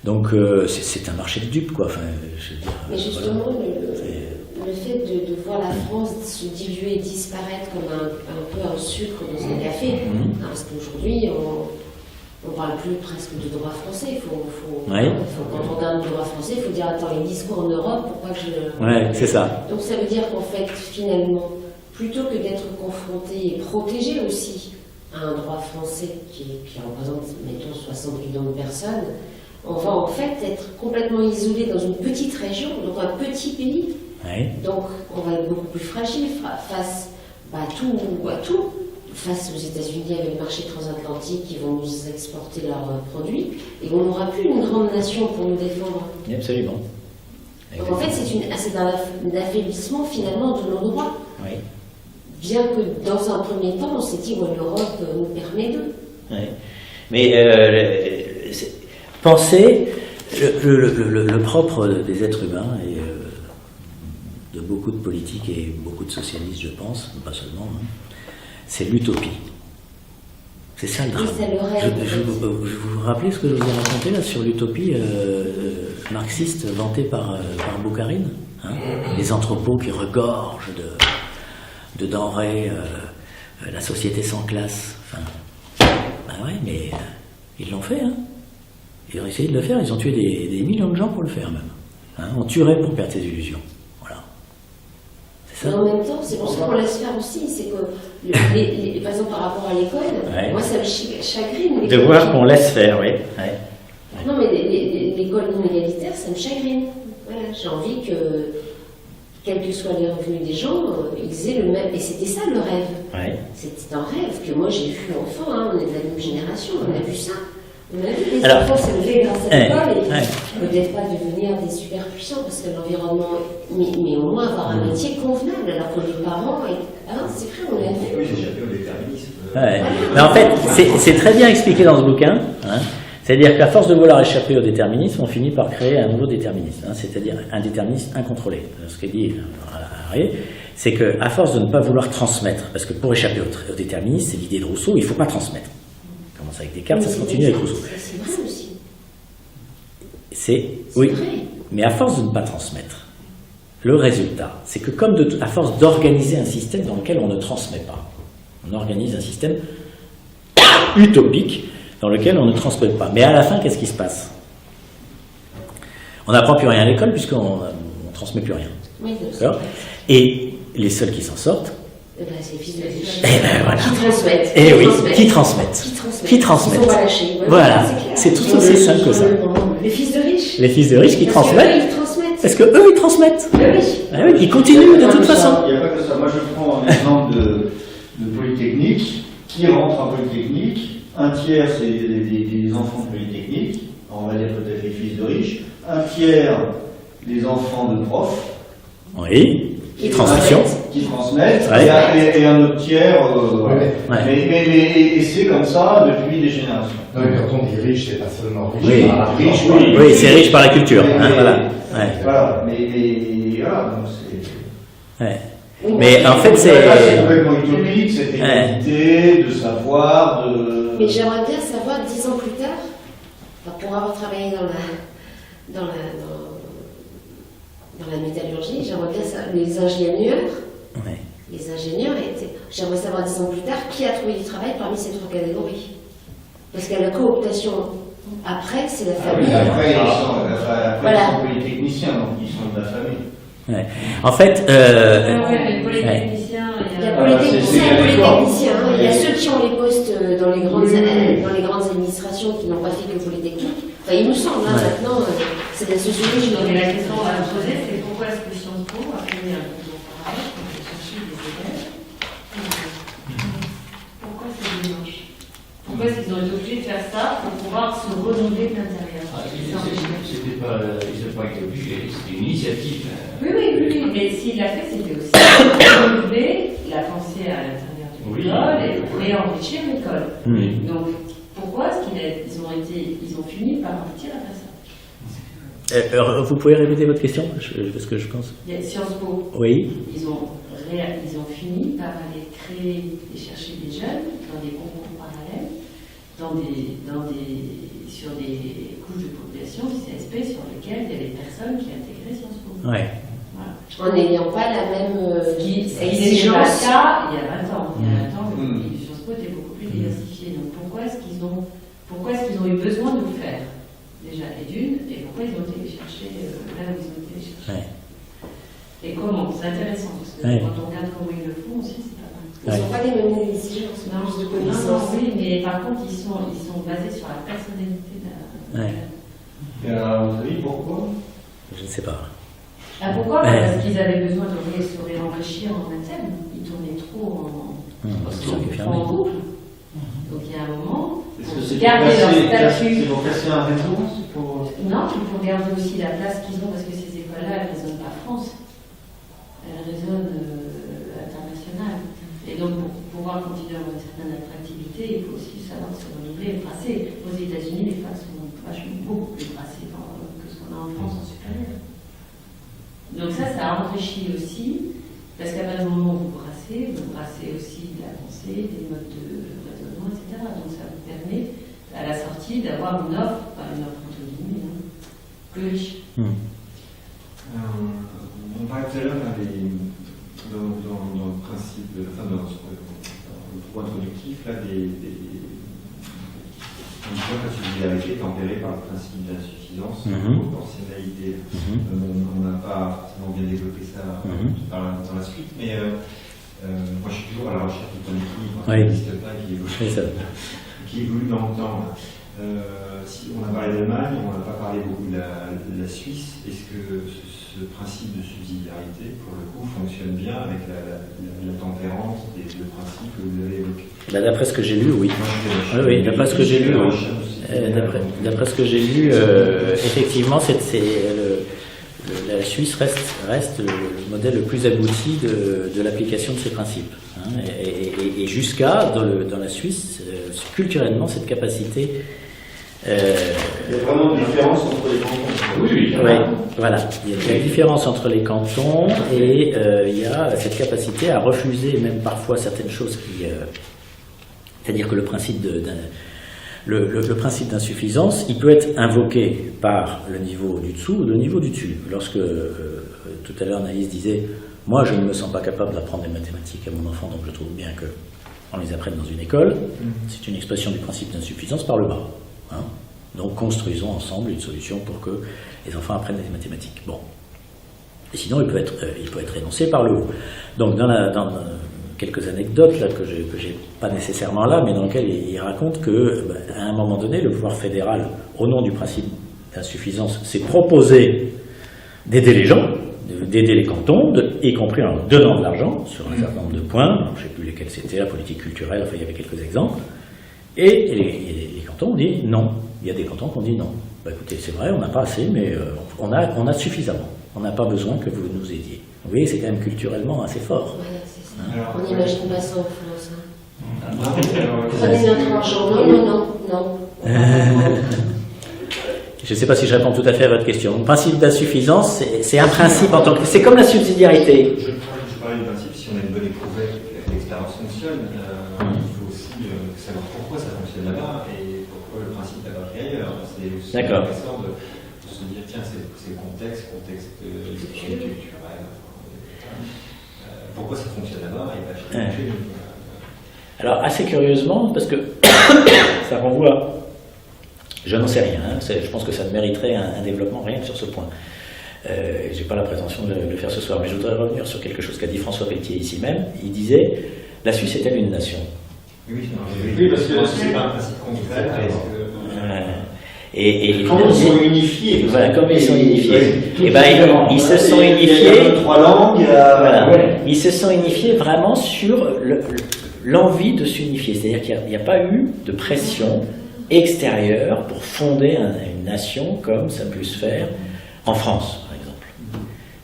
Donc, c'est un marché de dupes, quoi. Enfin, je veux dire, mais justement, voilà. le fait de voir la France se diluer et disparaître comme un peu un sucre dans un café, hein, parce qu'aujourd'hui, on ne parle plus presque de droit français. Quand on regarde le droit français, il faut dire, attends, les discours en Europe, pourquoi je... Ouais, c'est ça. Donc ça veut dire qu'en fait, finalement, plutôt que d'être confronté et protégé aussi à un droit français qui représente, mettons, 60 millions de personnes, on va en fait être complètement isolé dans une petite région, donc un petit pays. Ouais. Donc on va être beaucoup plus fragile face à tout, face aux États-Unis avec le marché transatlantique qui vont nous exporter leurs produits, et on n'aura plus une grande nation pour nous défendre. Absolument. Donc en fait, c'est un affaiblissement finalement de nos droits. Oui. Bien que dans un premier temps, on s'est dit ouais, l'Europe nous permet de. Oui. Mais penser le propre des êtres humains et de beaucoup de politiques et beaucoup de socialistes, je pense, pas seulement, hein, c'est l'utopie. C'est ça le drame. Je vous rappelez ce que je vous ai raconté là sur l'utopie marxiste vantée par Boukharine, hein, les entrepôts qui regorgent de denrées, la société sans classe. Enfin, ben ouais, mais ils l'ont fait. Hein. Ils ont essayé de le faire. Ils ont tué des millions de gens pour le faire même. Hein. On tuerait pour perdre ses illusions. Voilà. C'est Mais ça. en même temps, c'est pour ça qu'on laisse faire aussi. C'est que, par exemple, par rapport à l'école, Ouais. moi ça me chagrine. De voir qu'on laisse faire, oui. Ouais. Non, mais l'école non égalitaire, ça me chagrine. Voilà, j'ai envie que, quels que soient les revenus des gens, ils aient le même. Et c'était ça le rêve. Ouais. C'était un rêve que moi j'ai vu enfant, hein, on est de la même génération, on a vu ça. On a vu les Alors, enfants s'élever grâce à l'école et Ouais. Peut-être pas devenir des superpuissants parce que l'environnement, mais au moins avoir un métier convenable alors que les parents. C'est vrai, on l'a vu. Oui, j'ai échappé au déterminisme. Ouais. Mais en fait, c'est très bien expliqué dans ce bouquin. Hein. C'est-à-dire qu'à force de vouloir échapper au déterminisme, on finit par créer un nouveau déterminisme, hein, c'est-à-dire un déterminisme incontrôlé. Ce qu'elle dit Harry, c'est qu'à force de ne pas vouloir transmettre, parce que pour échapper au déterminisme, c'est l'idée de Rousseau, il ne faut pas transmettre. On commence avec Descartes, ça se continue avec Rousseau. C'est vrai aussi. Oui, vrai. mais à force de ne pas transmettre, le résultat, c'est que comme à force d'organiser un système dans lequel on ne transmet pas, on organise un système utopique dans lequel on ne transmet pas. Mais à la fin, qu'est-ce qui se passe? On n'apprend plus rien à l'école puisqu'on ne transmet plus rien. Oui, d'accord. Et les seuls qui s'en sortent, c'est les fils de riches. Voilà. Qui transmettent. Eh oui, qui transmettent. Qui transmettent. Ils sont pas lâchés. Voilà, c'est tout aussi simple que ça. Les fils de riches. Les fils de riches qui Parce que transmettent. eux, ils transmettent. Parce que eux, ils transmettent. Oui. Ah oui, ils continuent de toute façon. Il n'y a pas que ça. Moi, je prends un exemple de Polytechnique. Qui rentre en Polytechnique? Un tiers, c'est des enfants de Polytechnique. On va dire peut-être les fils de riches. Un tiers, les enfants de profs. Oui. Transmission. Qui transmettent. Ouais. Et un autre tiers. Ouais. Mais c'est comme ça depuis des générations. Non, mais quand on dit riche, c'est pas seulement riche. Oui. par l'argent. Riche, Oui, c'est riche par la culture. Mais- Hein, voilà. Ouais. Voilà. Mais voilà. Donc c'est. Ouais. Mais en fait, c'est. C'est complètement utopique, cette égalité de savoir, de. Mais j'aimerais bien savoir 10 ans plus tard, pour avoir travaillé dans la métallurgie, j'aimerais bien savoir les ingénieurs. Ouais. Les ingénieurs j'aimerais savoir 10 ans plus tard qui a trouvé du travail parmi ces 3 catégories. Parce que la cooptation après, c'est la famille. Après, ils Voilà. sont polytechniciens, donc ils sont de la famille. Ouais. En fait, les polytechniciens, Il y a Voilà, polytechniciens c'est et polytechniciens. Hein. Il y a Oui. ceux qui ont les postes dans les grandes administrations qui n'ont pas fait que Polytechnique. Enfin, il nous semble, hein, maintenant, c'est de la sociologie. Donc la question à me poser, c'est pourquoi est-ce que Sciences Po a fait un concours pareil pour aller chercher des élèves? Pourquoi c'est dimanche? Pourquoi est-ce qu'ils ont été obligés de faire ça pour pouvoir se renouveler de l'intérieur? Ils n'ont pas été obligés, c'était une initiative. Oui, mais s'il l'a fait, c'était aussi renouveler la pensée à l'intérieur de l'école et enrichir l'école. Oui. Donc, pourquoi est-ce qu'ils ont fini par partir à faire ça? Vous pouvez répéter votre question, parce que je pense. Il y a Sciences Po. Oui. Ils ont fini par aller créer et chercher des jeunes dans des concours parallèles, sur des couches de population du CSP sur lesquelles il y avait des personnes qui intégraient Sciences Po. Ouais. Voilà. En n'ayant pas la même Ce qui n'était pas le exigence. cas il y a 20 ans. Il y a 20 ans, Sciences Po était beaucoup plus diversifié. Donc pourquoi est-ce qu'ils ont eu besoin de le faire déjà, et pourquoi ils ont été les chercher là où ils ont été les chercher. Ouais. Et comment? C'est intéressant, parce que quand on regarde comment ils le font aussi, c'est pas mal. Ils n'ont pas les mêmes exigences, Non, plus de non, connaissances. oui, mais par contre, ils sont basés sur la personnalité de la. Ouais. Et à votre avis, pourquoi? Je ne sais pas. Ah, pourquoi? Ouais. Parce qu'ils avaient besoin de se réenrichir en interne. Ils tournaient trop en boucle. Donc il y a un moment, Est-ce que c'est garder leur statut. C'est pour casser un réseau? C'est pour. Non, il faut garder aussi la place qu'ils ont, parce que ces écoles-là, elles ne résonnent pas France. Elles résonnent internationales. Et donc, pour pouvoir continuer à avoir une certaine attractivité, il faut aussi savoir se renouveler et tracer. Aux États-Unis, les facs sont beaucoup plus tracées que ce qu'on a en France en supérieur. Donc ça enrichit aussi, parce qu'à partir du moment où vous brassez aussi de la pensée, des modes de raisonnement, etc. Donc ça vous permet, à la sortie, d'avoir une offre entre guillemets, plus riche. On parlait tout à l'heure dans le principe, enfin dans le droit introductif, là, une subsidiarité tempérée par le principe d'insuffisance, proportionnalité. On n'a pas forcément bien développé ça dans la suite, mais moi je suis toujours à la recherche du point d'équilibre qui n'existe pas, qui évolue dans le temps. Si on a parlé d'Allemagne, on n'a pas parlé beaucoup de la Suisse. Est-ce que ce principe de subsidiarité, pour le coup, fonctionne bien avec la tempérance des deux principes que vous avez évoqués? D'après ce que j'ai lu, oui. Oui, d'après ce que j'ai lu, oui. D'après ce que j'ai lu, effectivement, la Suisse reste le modèle le plus abouti de l'application de ces principes. Hein, et jusqu'à, dans la Suisse, culturellement, cette capacité... Il y a vraiment une différence entre les cantons. Oui, voilà. Il y a une différence entre les cantons et il y a cette capacité à refuser même parfois certaines choses qui... c'est-à-dire que le principe le principe d'insuffisance, il peut être invoqué par le niveau du dessous ou le niveau du dessus. Lorsque, tout à l'heure, Naïs disait « Moi, je ne me sens pas capable d'apprendre les mathématiques à mon enfant, donc je trouve bien qu'on les apprenne dans une école. » C'est une expression du principe d'insuffisance par le bas. Hein. Donc, construisons ensemble une solution pour que les enfants apprennent les mathématiques. Bon. Et sinon, il peut être énoncé par le haut. Donc, dans quelques anecdotes là, que j'ai pas nécessairement là, mais dans lesquelles il raconte que, à un moment donné, le pouvoir fédéral, au nom du principe d'insuffisance, s'est proposé d'aider les gens, d'aider les cantons, y compris en leur donnant de l'argent sur un certain nombre de points. Je ne sais plus lesquels c'était, la politique culturelle, enfin il y avait quelques exemples. Et les cantons ont dit non. Il y a des cantons qui ont dit non. Écoutez, c'est vrai, on n'a pas assez, mais on a suffisamment. On n'a pas besoin que vous nous aidiez. Vous voyez, c'est quand même culturellement assez fort. Voilà, c'est ça. Alors, On n'imagine pas ça en France. Hein. alors, Prenez notre argent. Non. Je ne sais pas si je réponds tout à fait à votre question. Le principe d'insuffisance, c'est un principe en tant que... C'est comme la subsidiarité. Je parlais du principe, si on a une bonne éprouvette que l'expérience fonctionne, il faut aussi savoir pourquoi ça fonctionne là-bas et pourquoi le principe n'a pas pris ailleurs. C'est aussi intéressant de se dire, tiens, c'est le contexte culturel. Pourquoi ça fonctionne là-bas et pas chez nous. Alors, assez curieusement, parce que ça renvoie... Je n'en sais rien, hein, je pense que ça mériterait un développement rien que sur ce point. Je n'ai pas la prétention de le faire ce soir, mais je voudrais revenir sur quelque chose qu'a dit François Pelletier ici même. Il disait, la Suisse est-elle une nation? Oui, parce que c'est pas un principe concret. Comment ils sont unifiés? Voilà, comme ils sont unifiés. Et ils se sont unifiés. Trois langues. Voilà. Ils se sont unifiés vraiment sur l'envie de s'unifier. C'est-à-dire qu'il n'y a pas eu de pression extérieure pour fonder une nation comme ça peut se faire en France, par exemple.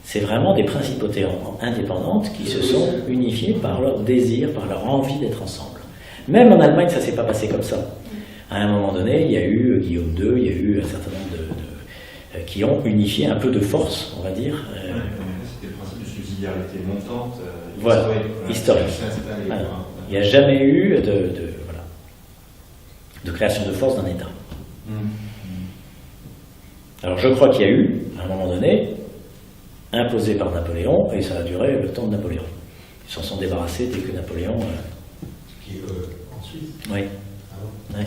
C'est vraiment des principautés indépendantes qui se sont unifiées par leur désir, par leur envie d'être ensemble. Même en Allemagne, ça ne s'est pas passé comme ça. À un moment donné, il y a eu Guillaume II, il y a eu un certain nombre qui ont unifié un peu de force, on va dire. C'était le principe de subsidiarité montante, voilà, historique. Voilà. Il n'y a jamais eu de création de force d'un État. Alors je crois qu'il y a eu, à un moment donné, imposé par Napoléon, et ça a duré le temps de Napoléon. Ils s'en sont débarrassés dès que Napoléon... Qui en Suisse. Oui. Ah bon. Ouais.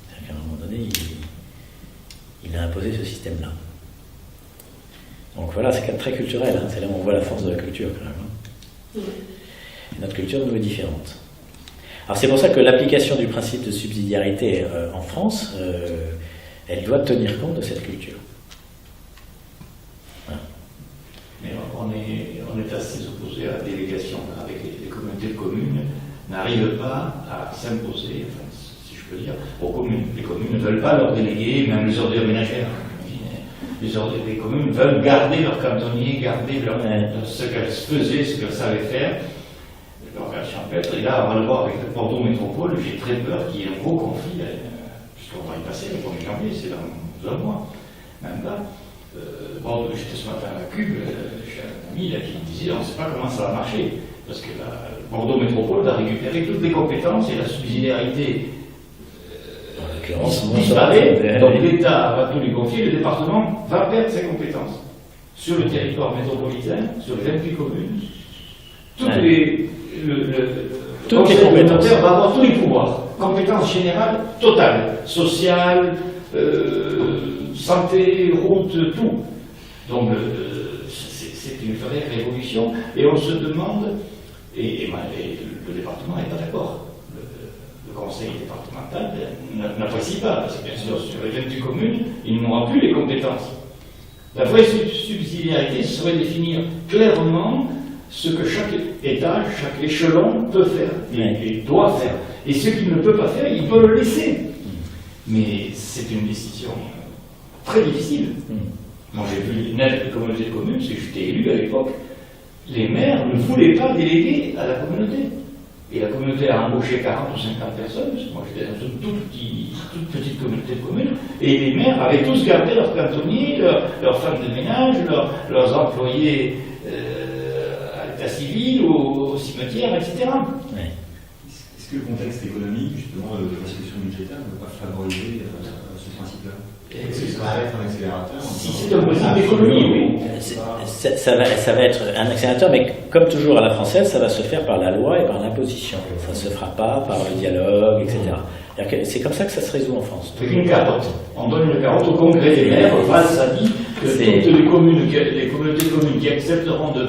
C'est-à-dire qu'à un moment donné, il a imposé ce système-là. Donc voilà, c'est quand même très culturel, hein. C'est là où on voit la force de la culture, quand même. Hein. Et notre culture nous est différente. Alors c'est pour ça que l'application du principe de subsidiarité en France, elle doit tenir compte de cette culture. Voilà. Mais on est assez opposé à la délégation avec les communautés de communes, n'arrivent pas à s'imposer, enfin, si je peux dire, aux communes. Les communes ne veulent pas leur déléguer, même les ordures ménagères. Les communes veulent garder leur cantonnier, garder ce qu'elles faisaient, ce qu'elles savaient faire. Leur version champêtre. Et là, on va le voir avec Bordeaux Métropole, j'ai très peur qu'il y ait un gros conflit, puisqu'on va y passer le 1er janvier, c'est dans un mois, même pas. Bordeaux, j'étais ce matin à la Cube, j'ai un ami là, qui me disait, on ne sait pas comment ça va marcher, parce que Bordeaux Métropole va récupérer toutes les compétences et la subsidiarité disparaît, donc l'État va tout lui confier, le département va perdre ses compétences sur le territoire métropolitain, sur les 28 communes, toutes les compétences. Va avoir tous les pouvoirs, compétences générales totales, sociales, santé, route, tout. Donc c'est une vraie révolution et on se demande, et le département n'est pas d'accord. Le conseil départemental n'apprécie pas, parce que bien sûr, sur les 28 communes, il n'aura plus les compétences. La vraie subsidiarité serait de définir clairement ce que chaque étage, chaque échelon peut faire et doit faire. Et ce qu'il ne peut pas faire, il peut le laisser. Mais c'est une décision très difficile. Moi, j'ai vu naître les communautés de communes, parce que j'étais élu à l'époque. Les maires ne voulaient pas déléguer à la communauté. Et la communauté a embauché 40 ou 50 personnes, parce que moi j'étais dans une toute petite communauté de communes, et les maires avaient tous gardé leurs cantonniers, leurs femmes de ménage, leurs employés à l'état civil, au cimetière, etc. Ouais. Est-ce que le contexte économique, justement, de la situation budgétaire ne peut pas favoriser ce principe-là? Est-ce que ça va être un accélérateur? Si c'est un principe d'économie, oui. Ça va être un accélérateur, mais comme toujours à la française, ça va se faire par la loi et par l'imposition. Ça ne se fera pas par le dialogue, etc. C'est comme ça que ça se résout en France. C'est une carotte. On donne une carotte au congrès des maires. Valls a dit que toutes les communautés de communes qui accepteront de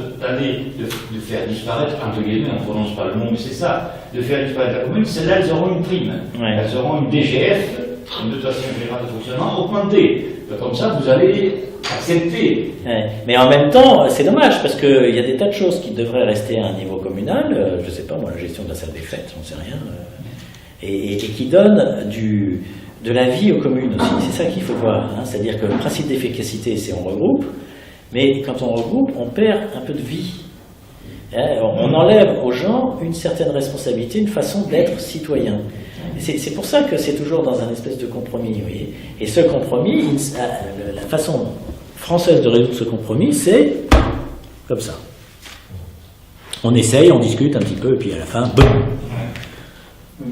faire disparaître, entre guillemets, on ne prononce pas le mot, mais c'est ça, de faire disparaître la commune, celles-là, elles auront une prime. Ouais. Elles auront une DGF, une dotation générale de fonctionnement, augmentée. Comme ça, vous allez accepter. Ouais. Mais en même temps, c'est dommage, parce qu'il y a des tas de choses qui devraient rester à un niveau communal, je ne sais pas, moi, la gestion de la salle des fêtes, on ne sait rien, et qui donnent de la vie aux communes aussi. C'est ça qu'il faut voir. Hein. C'est-à-dire que le principe d'efficacité, c'est on regroupe, mais quand on regroupe, on perd un peu de vie. Hein. On enlève aux gens une certaine responsabilité, une façon d'être citoyen. C'est pour ça que c'est toujours dans un espèce de compromis. Vous voyez. Et ce compromis, la façon française de résoudre ce compromis, c'est comme ça. On essaye, on discute un petit peu, et puis à la fin, boum.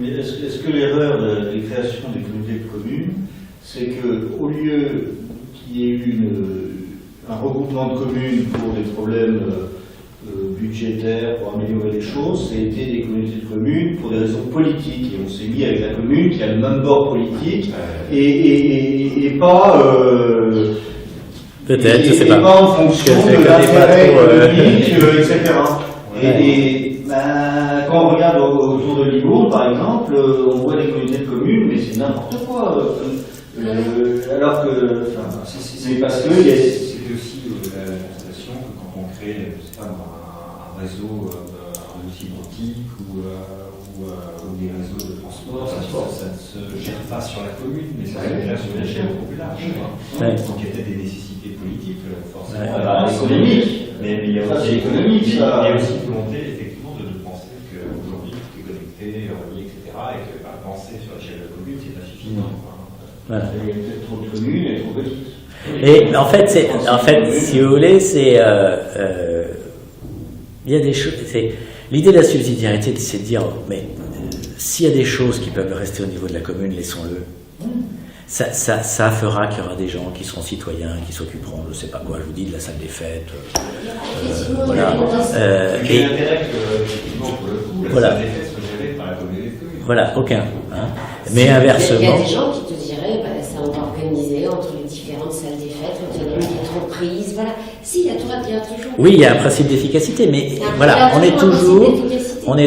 Mais est-ce que l'erreur des créations des communautés de communes, c'est qu'au lieu qu'il y ait eu un regroupement de communes pour des problèmes budgétaires, pour améliorer les choses, c'était des communautés de communes pour des raisons politiques. Et on s'est mis avec la commune qui a le même bord politique et pas... Peut-être, je sais pas. pas. Et pas en fonction de l'intérêt économique, etc. Quand on regarde autour de Libourne, par exemple, on voit des communautés de communes, mais c'est n'importe quoi. Alors que, c'est parce que C'était aussi la constatation que quand on crée, je sais pas, un réseau, un fibre optique ou des réseaux de transport, ça ne se gère pas sur la commune, mais ça se gère sur l'échelle beaucoup plus large. Donc il y a peut-être des nécessités politiques, forcément. économique. Mais il y a aussi économique, il y a aussi une volonté, effectivement, de penser qu'aujourd'hui tout est connecté, relié, etc. Et que penser sur l'échelle de la commune, c'est pas suffisant. Voilà. Il y a peut-être trop de communes et trop petites. Et en fait, si vous voulez, il y a des choses. L'idée de la subsidiarité, c'est de dire, mais s'il y a des choses qui peuvent rester au niveau de la commune, laissons-le. Ça fera qu'il y aura des gens qui seront citoyens, qui s'occuperont, je ne sais pas quoi, je vous dis, de la salle des fêtes. Voilà. Il y a l'intérêt que, effectivement, pour le coup, la salle des fêtes soit gérée par la communauté de communes. Voilà, aucun. Hein. Mais inversement. Il y a des gens qui te diraient, ça on va organiser entre les différentes salles des fêtes, quand il y en a une qui est trop prise, voilà. Si, il y a toujours. Oui, il y a un principe d'efficacité, mais voilà, on est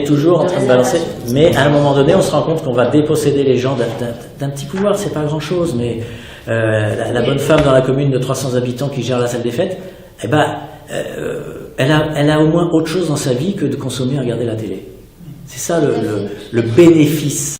toujours en train de balancer. Mais à un moment donné, on se rend compte qu'on va déposséder les gens d'un petit pouvoir. C'est pas grand-chose, mais la bonne femme dans la commune de 300 habitants qui gère la salle des fêtes, eh ben, elle a au moins autre chose dans sa vie que de consommer et regarder la télé. C'est ça le bénéfice.